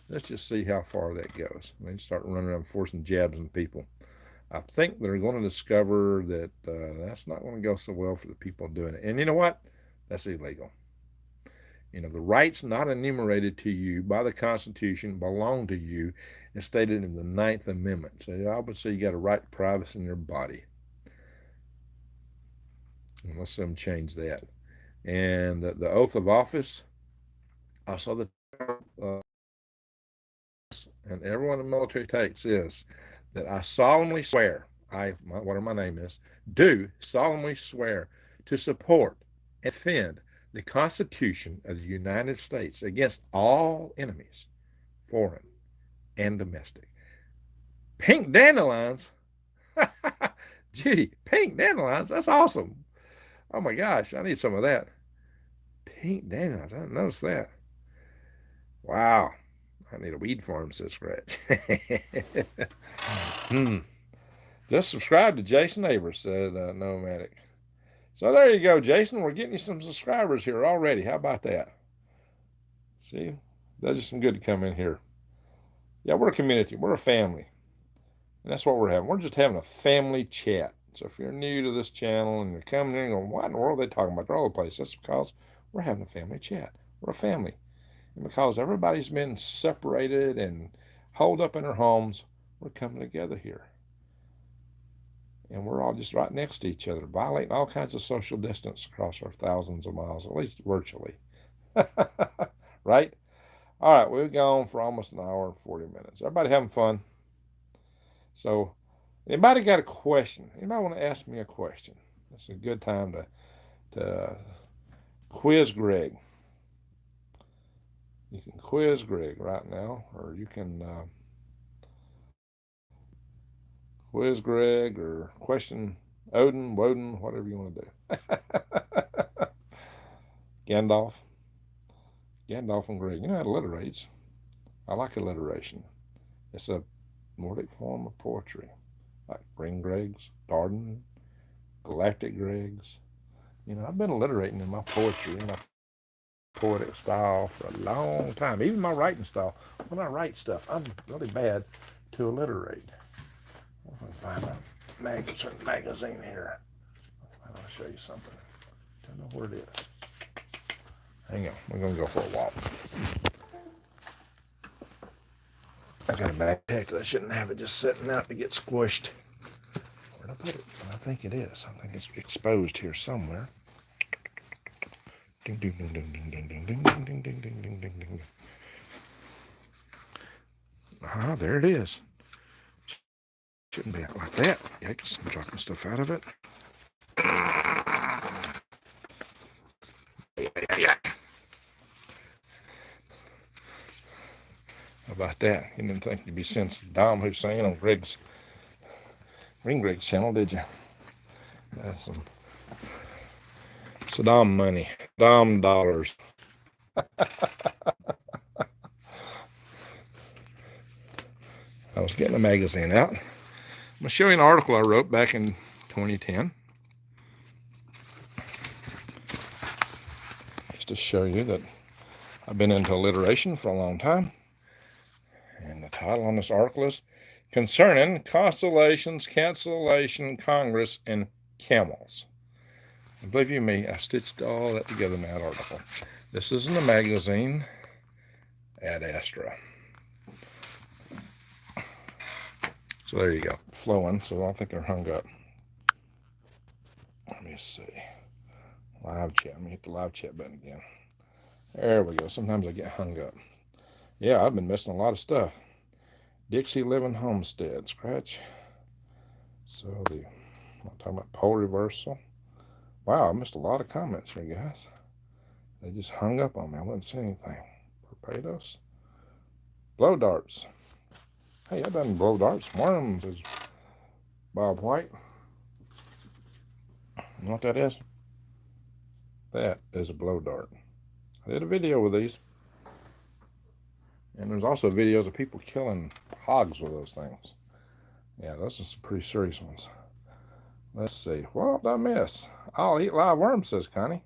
S1: Let's just see how far that goes. They start running around forcing jabs on people. I think they're going to discover that that's not going to go so well for the people doing it. And you know what? That's illegal. You know, the rights not enumerated to you by the Constitution belong to you. It's stated in the Ninth Amendment. So I would say you got a right to privacy in your body. And let's see them change that. And the oath of office, I saw the and everyone in the military takes is that I solemnly swear, whatever my name is, do solemnly swear to support and defend the Constitution of the United States against all enemies, foreign and domestic. Pink dandelions? Judy, pink dandelions? That's awesome. Oh my gosh, I need some of that. Pink dandelions, I didn't notice that. Wow. I need a weed farm, says Scratch. Just subscribe to Jason Neighbors, said Nomadic. So there you go, Jason. We're getting you some subscribers here already. How about that? See, that's just some good to come in here. Yeah, we're a community. We're a family. And that's what we're having. We're just having a family chat. So if you're new to this channel and you're coming in and going, what in the world are they talking about? They're all over the place. That's because we're having a family chat. We're a family. And because everybody's been separated and holed up in their homes, we're coming together here. And we're all just right next to each other, violating all kinds of social distance across our thousands of miles, at least virtually. Right? All right, we've gone for almost an hour and 40 minutes. Everybody having fun? So, anybody got a question? Anybody want to ask me a question? It's a good time to quiz Greg. You can quiz Greg right now, or you can quiz Greg or question Odin, Woden, whatever you want to do. Gandalf and Greg. You know how it alliterates. I like alliteration. It's a Nordic form of poetry, like Green Greg's garden, galactic Gregs. You know, I've been alliterating in my poetry, in my poetic style for a long time. Even my writing style. When I write stuff, I'm really bad to alliterate. Let's find a magazine here. I'll show you something. Don't know where it is. Hang on, we're gonna go for a walk. I got a backpack. I shouldn't have it just sitting out to get squished. Where'd I put it? I think it is. I think it's exposed here somewhere. Ding ding ding ding ding ding ding ding ding ding ding ding ding ding ding. Ah, there it is. Shouldn't be out like that. Yikes! I'm dropping stuff out of it. Yeah. How about that? You didn't think you'd be seeing Saddam Hussein on Greg's channel, did you? That's some Saddam money, Saddam dollars. I was getting a magazine out. I'm going to show you an article I wrote back in 2010. Just to show you that I've been into alliteration for a long time. And the title on this article is Concerning Constellations, Cancellation, Congress, and Camels. And believe you me, I stitched all that together in that article. This is in the magazine Ad Astra. So there you go, flowing, so I don't think they're hung up. Let me see. Live chat. Let me hit the live chat button again. There we go. Sometimes I get hung up. Yeah, I've been missing a lot of stuff. Dixie Living Homestead. Scratch. So I'm talking about pole reversal. Wow, I missed a lot of comments here, guys. They just hung up on me. I wouldn't say anything. Torpedoes. Blow darts. Hey, I've done blow darts. Worms is Bob White. You know what that is? That is a blow dart. I did a video with these. And there's also videos of people killing hogs with those things. Yeah, those are some pretty serious ones. Let's see. What did I miss? I'll eat live worms, says Connie.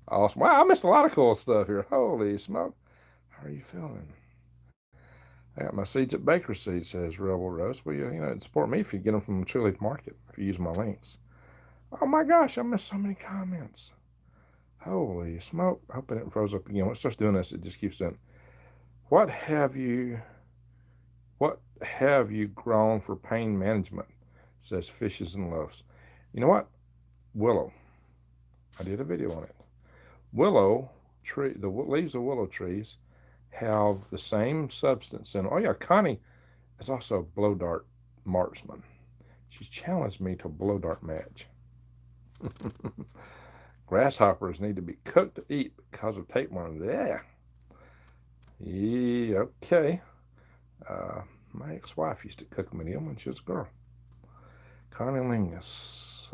S1: Awesome. Wow, I missed a lot of cool stuff here. Holy smoke. How are you feeling? I got my seeds at Baker Seed, says Rebel Rose. Well, you know, support me if you get them from the Tree Leaf Market, if you use my links. Oh my gosh, I missed so many comments. Holy smoke. I hope it didn't froze up again. When it starts doing this, it just keeps doing. What have you grown for pain management? Says Fishes and Loaves. You know what? Willow. I did a video on it. Willow tree, the leaves of willow trees have the same substance in. Oh yeah, Connie is also a blow dart marksman. She challenged me to a blow dart match. Grasshoppers need to be cooked to eat because of tapeworms. Yeah. Yeah, okay. My ex-wife used to cook them and eat them when she was a girl. Connie Lingus.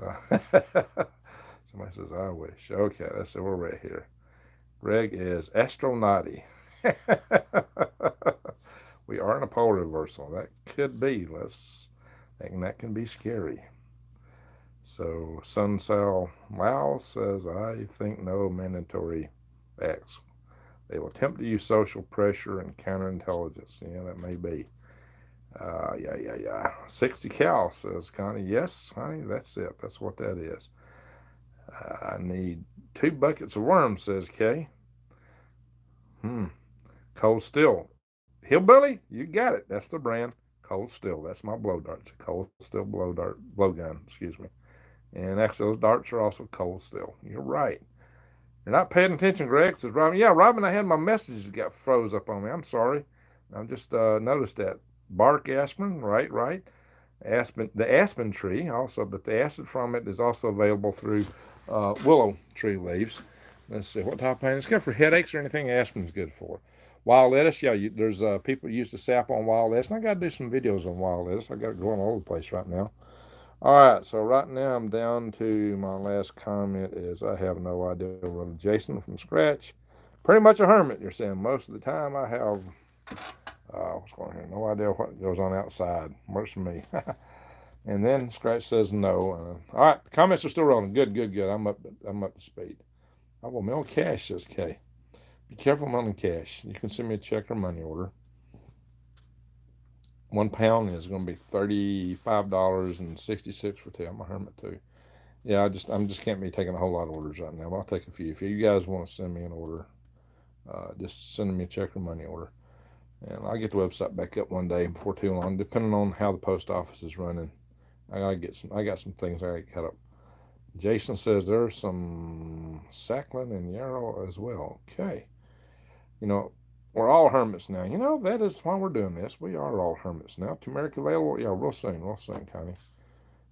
S1: Somebody says, I wish. Okay, that's it. We're right here. Greg is astronauty. We are in a pole reversal. That could be. That can be scary. So Sunsal Lao says, I think no mandatory acts. They will attempt to use social pressure and counterintelligence. Yeah, that may be. Yeah. 60 cal, says Connie. Yes, honey, that's it. That's what that is. I need 2 buckets of worms, says Kay. Cold Steel. Hillbilly, you got it. That's the brand. Cold Steel. That's my blow dart. It's a Cold Steel blow gun, excuse me. And actually, those darts are also Cold Steel. You're right. You're not paying attention, Greg, says Robin. Yeah, Robin, I had my messages got froze up on me. I'm sorry. I just noticed that. Bark aspirin, right. The aspen tree also, but the acid from it is also available through willow tree leaves. Let's see, what type of pain? It's good for headaches or anything aspirin's good for. Wild lettuce, yeah, there's people use the sap on wild lettuce, and I got to do some videos on wild lettuce. I got it going all over the place right now. All right, so right now I'm down to my last comment is I have no idea what Jason from scratch. Pretty much a hermit, you're saying. Most of the time I have, what's going on here? No idea what goes on outside. Works for me. And then Scratch says no. All right, the comments are still rolling. Good, good, good. I'm up. I'm up to speed. I will mail cash, says Kay. Be careful mailing cash. You can send me a check or money order. £1 is going to be $35.66 for two. I'm a hermit too. Yeah, I'm just can't be taking a whole lot of orders right now. But I'll take a few. If you guys want to send me an order, just send me a check or money order, and I'll get the website back up one day before too long, depending on how the post office is running. I got some things I got to cut up. Jason says there's some Sacklin and Yarrow as well. Okay, you know, we're all hermits now. That is why we're doing this. We are all hermits now. Turmeric available? Yeah, real soon, Connie.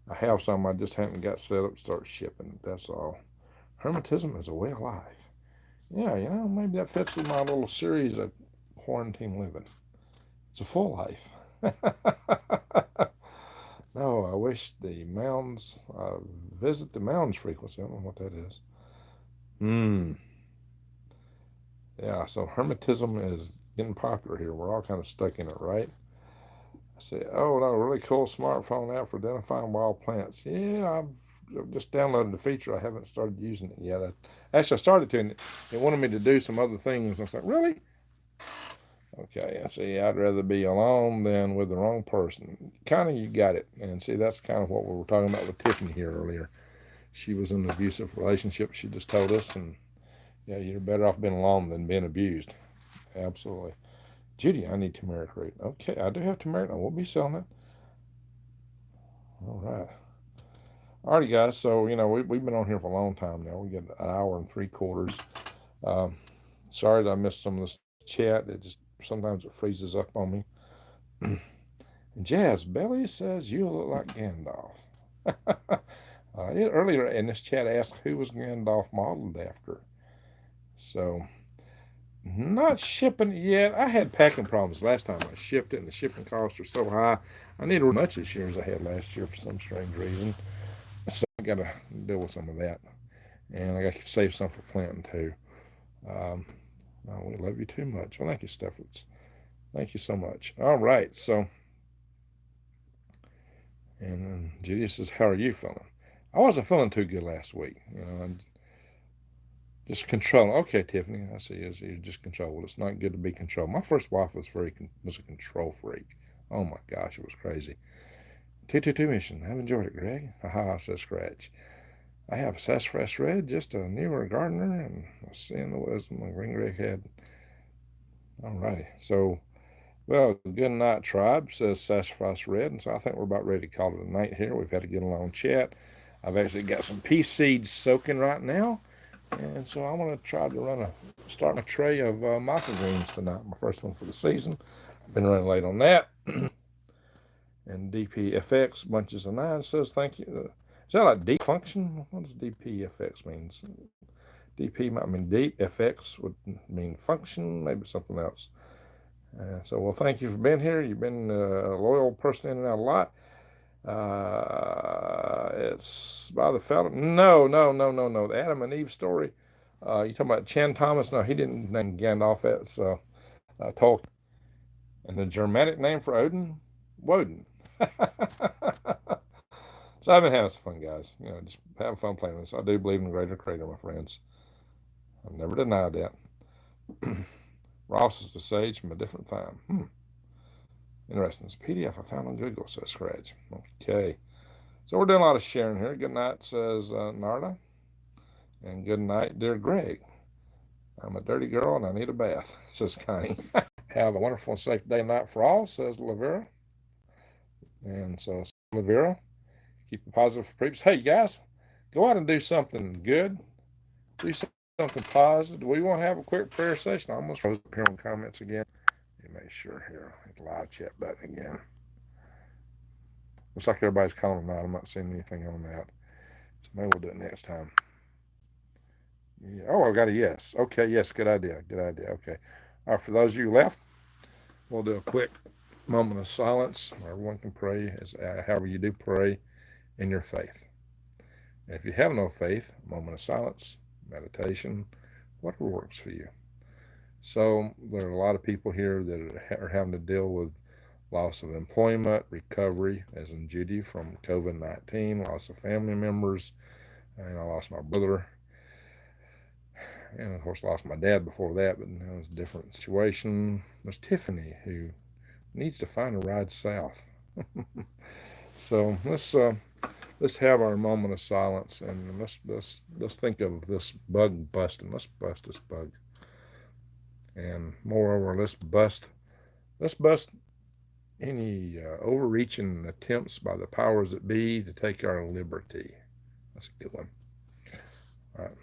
S1: I have some. I just haven't got set up to start shipping. That's all. Hermetism is a way of life. Yeah, maybe that fits in my little series of quarantine living. It's a full life. No, I wish the mountains, visit the mountains frequency. I don't know what that is. Yeah, so hermetism is getting popular here. We're all kind of stuck in it, right? I say, oh, no, really cool smartphone app for identifying wild plants. Yeah, I've just downloaded the feature. I haven't started using it yet. Actually, I started to, and it wanted me to do some other things. I was like, really? Okay, I see. I'd rather be alone than with the wrong person. Kind of, you got it. And see, that's kind of what we were talking about with Tiffany here earlier. She was in an abusive relationship. She just told us, and yeah, you're better off being alone than being abused. Absolutely. Judy, I need turmeric root. Okay, I do have turmeric. I will be selling it. All right. Alrighty, guys. So, we've been on here for a long time now. We get an hour and 3/4. Um, Sorry that I missed some of this chat. It just sometimes it freezes up on me. Jazz Belly says you look like Gandalf. Earlier in this chat asked who was Gandalf modeled after. So, not shipping it yet. I had packing problems last time I shipped it, and the shipping costs are so high. I need as much this year as I had last year for some strange reason. So I got to deal with some of that, and I got to save some for planting too. Um, oh, we love you too much. Well, thank you, Steffens. Thank you so much. All right, so and then Judy says, "How are you feeling?" I wasn't feeling too good last week. I'm just controlling. Okay, Tiffany, I see. You're just controlled. It's not good to be controlled. My first wife was a control freak. Oh my gosh, it was crazy. 222 mission. I've enjoyed it, Greg. Haha, says Scratch. I have sassafras red, just a newer gardener, and seeing the wisdom of Green Greg had. Alrighty. So, well, good night, tribe, says sassafras red. And so I think we're about ready to call it a night here. We've had a good long chat. I've actually got some pea seeds soaking right now. And so I'm going to try to start my tray of microgreens tonight, my first one for the season. I've been running late on that. And DPFX Bunches of Nine says thank you. Is that like deep function? What does DPFX mean? DP might mean deep. FX would mean function. Maybe something else. So, well, thank you for being here. You've been a loyal person in and out a lot. It's by the fellow. No, no, no, no, no. The Adam and Eve story. You talking about Chan Thomas? No, he didn't name Gandalf. That's Tolkien. And the Germanic name for Odin, Woden. So I've been having some fun, guys. Just having fun playing this. I do believe in a greater creator, my friends. I've never denied that. Ross is the sage from a different time. Interesting. It's a PDF I found on Google, says Scratch. Okay. So we're doing a lot of sharing here. Good night, says Narda. And good night, dear Greg. I'm a dirty girl and I need a bath, says Connie. Have a wonderful and safe day and night for all, says Lavera. And so, Lavera, keep it positive for peeps. Hey, guys, go out and do something good. Do something positive. Do we want to have a quick prayer session? I almost froze up here on comments again. Let me make sure here. Hit the live chat button again. Looks like everybody's calling them out. I'm not seeing anything on that. So maybe we'll do it next time. Yeah. Oh, I got a yes. Okay, yes, good idea. Good idea. Okay. All right, for those of you left, we'll do a quick moment of silence where everyone can pray as however you do pray in your faith. And if you have no faith, a moment of silence, meditation, whatever works for you. So there are a lot of people here that are having to deal with loss of employment, recovery, as in Judy, from COVID-19, loss of family members, and I lost my brother, and of course lost my dad before that, but it was a different situation. There's Tiffany, who needs to find a ride south. So let's have our moment of silence, and let's think of this bug busting. Let's bust this bug, and moreover, let's bust any overreaching attempts by the powers that be to take our liberty. That's a good one. All right.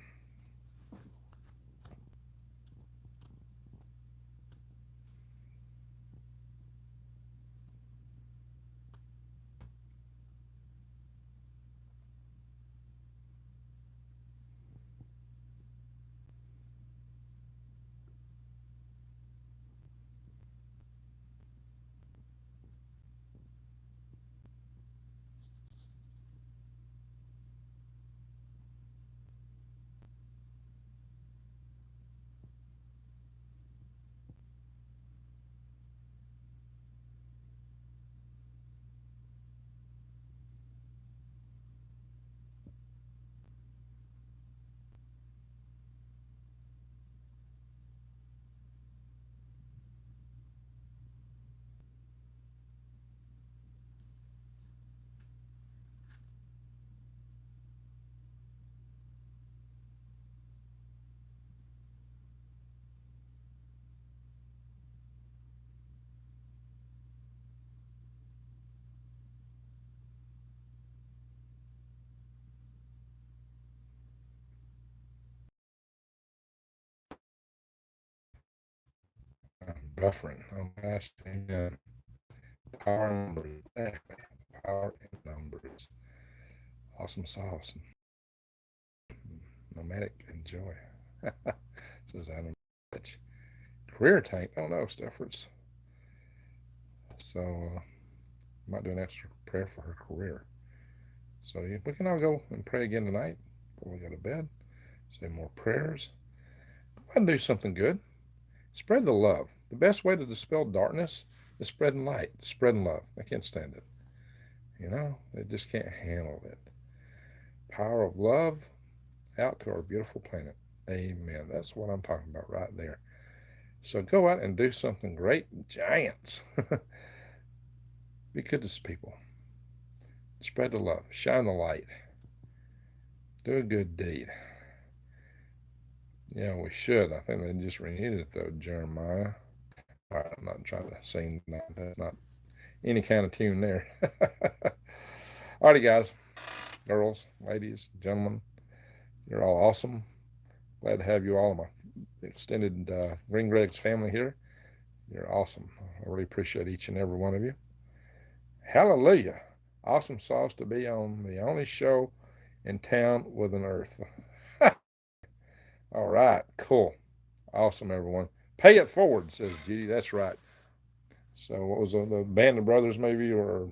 S1: Buffering. Oh gosh, amen. Power in numbers. Exactly. Power in numbers. Awesome sauce. Nomadic enjoy. Says Adam. Career tank. Oh no, Steffords. So might do an extra prayer for her career. So we can all go and pray again tonight before we go to bed. Say more prayers. Go ahead and do something good. Spread the love. The best way to dispel darkness is spreading light, spreading love. I can't stand it. You know, they just can't handle it. Power of love out to our beautiful planet. Amen. That's what I'm talking about right there. So go out and do something great. Giants. Be good to people. Spread the love. Shine the light. Do a good deed. Yeah, we should. I think they just renewed it though, Jeremiah. All right, I'm not trying to sing. That's not any kind of tune there. Alrighty, guys, girls, ladies, gentlemen, you're all awesome. Glad to have you all in my extended Green Greg's family here. You're awesome. I really appreciate each and every one of you. Hallelujah. Awesome sauce to be on the only show in town with an earth. All right, cool. Awesome, everyone. Pay it forward, says Judy. That's right. So what was the Band of Brothers maybe, or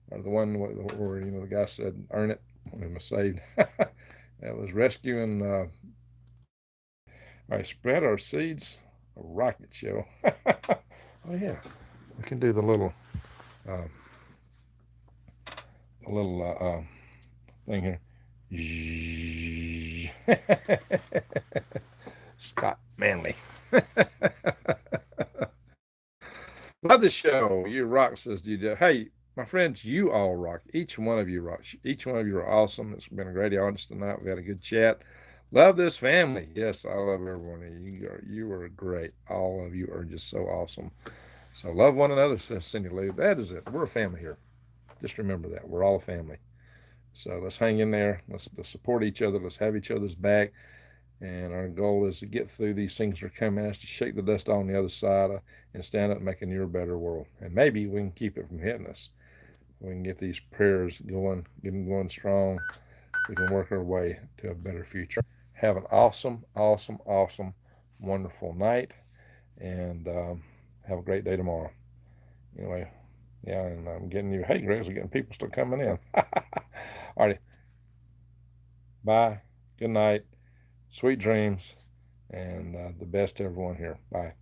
S1: the one where the guy said, "Earn it" when he was saved? That was rescuing. I spread our seeds. A rocket show. Oh yeah, we can do uh, the little thing here. Scott Manley. Love the show. You rock, says DJ. Hey, my friends, you all rock. Each one of you rocks. Each one of you are awesome. It's been a great audience tonight. We had a good chat. Love this family. Yes, I love every one of you. You are great. All of you are just so awesome. So love one another, says Cindy Lou. That is it. We're a family here. Just remember that. We're all a family. So let's hang in there. Let's support each other. Let's have each other's back. And our goal is to get through these things that are coming at us, to shake the dust on the other side and stand up and make a newer, better world. And maybe we can keep it from hitting us. We can get these prayers going, get them going strong. We can work our way to a better future. Have an awesome, awesome, awesome, wonderful night. And have a great day tomorrow. Anyway, yeah, and I'm getting you, hey, Greg, we're getting people still coming in. All righty. Bye. Good night. Sweet dreams. And the best to everyone here. Bye.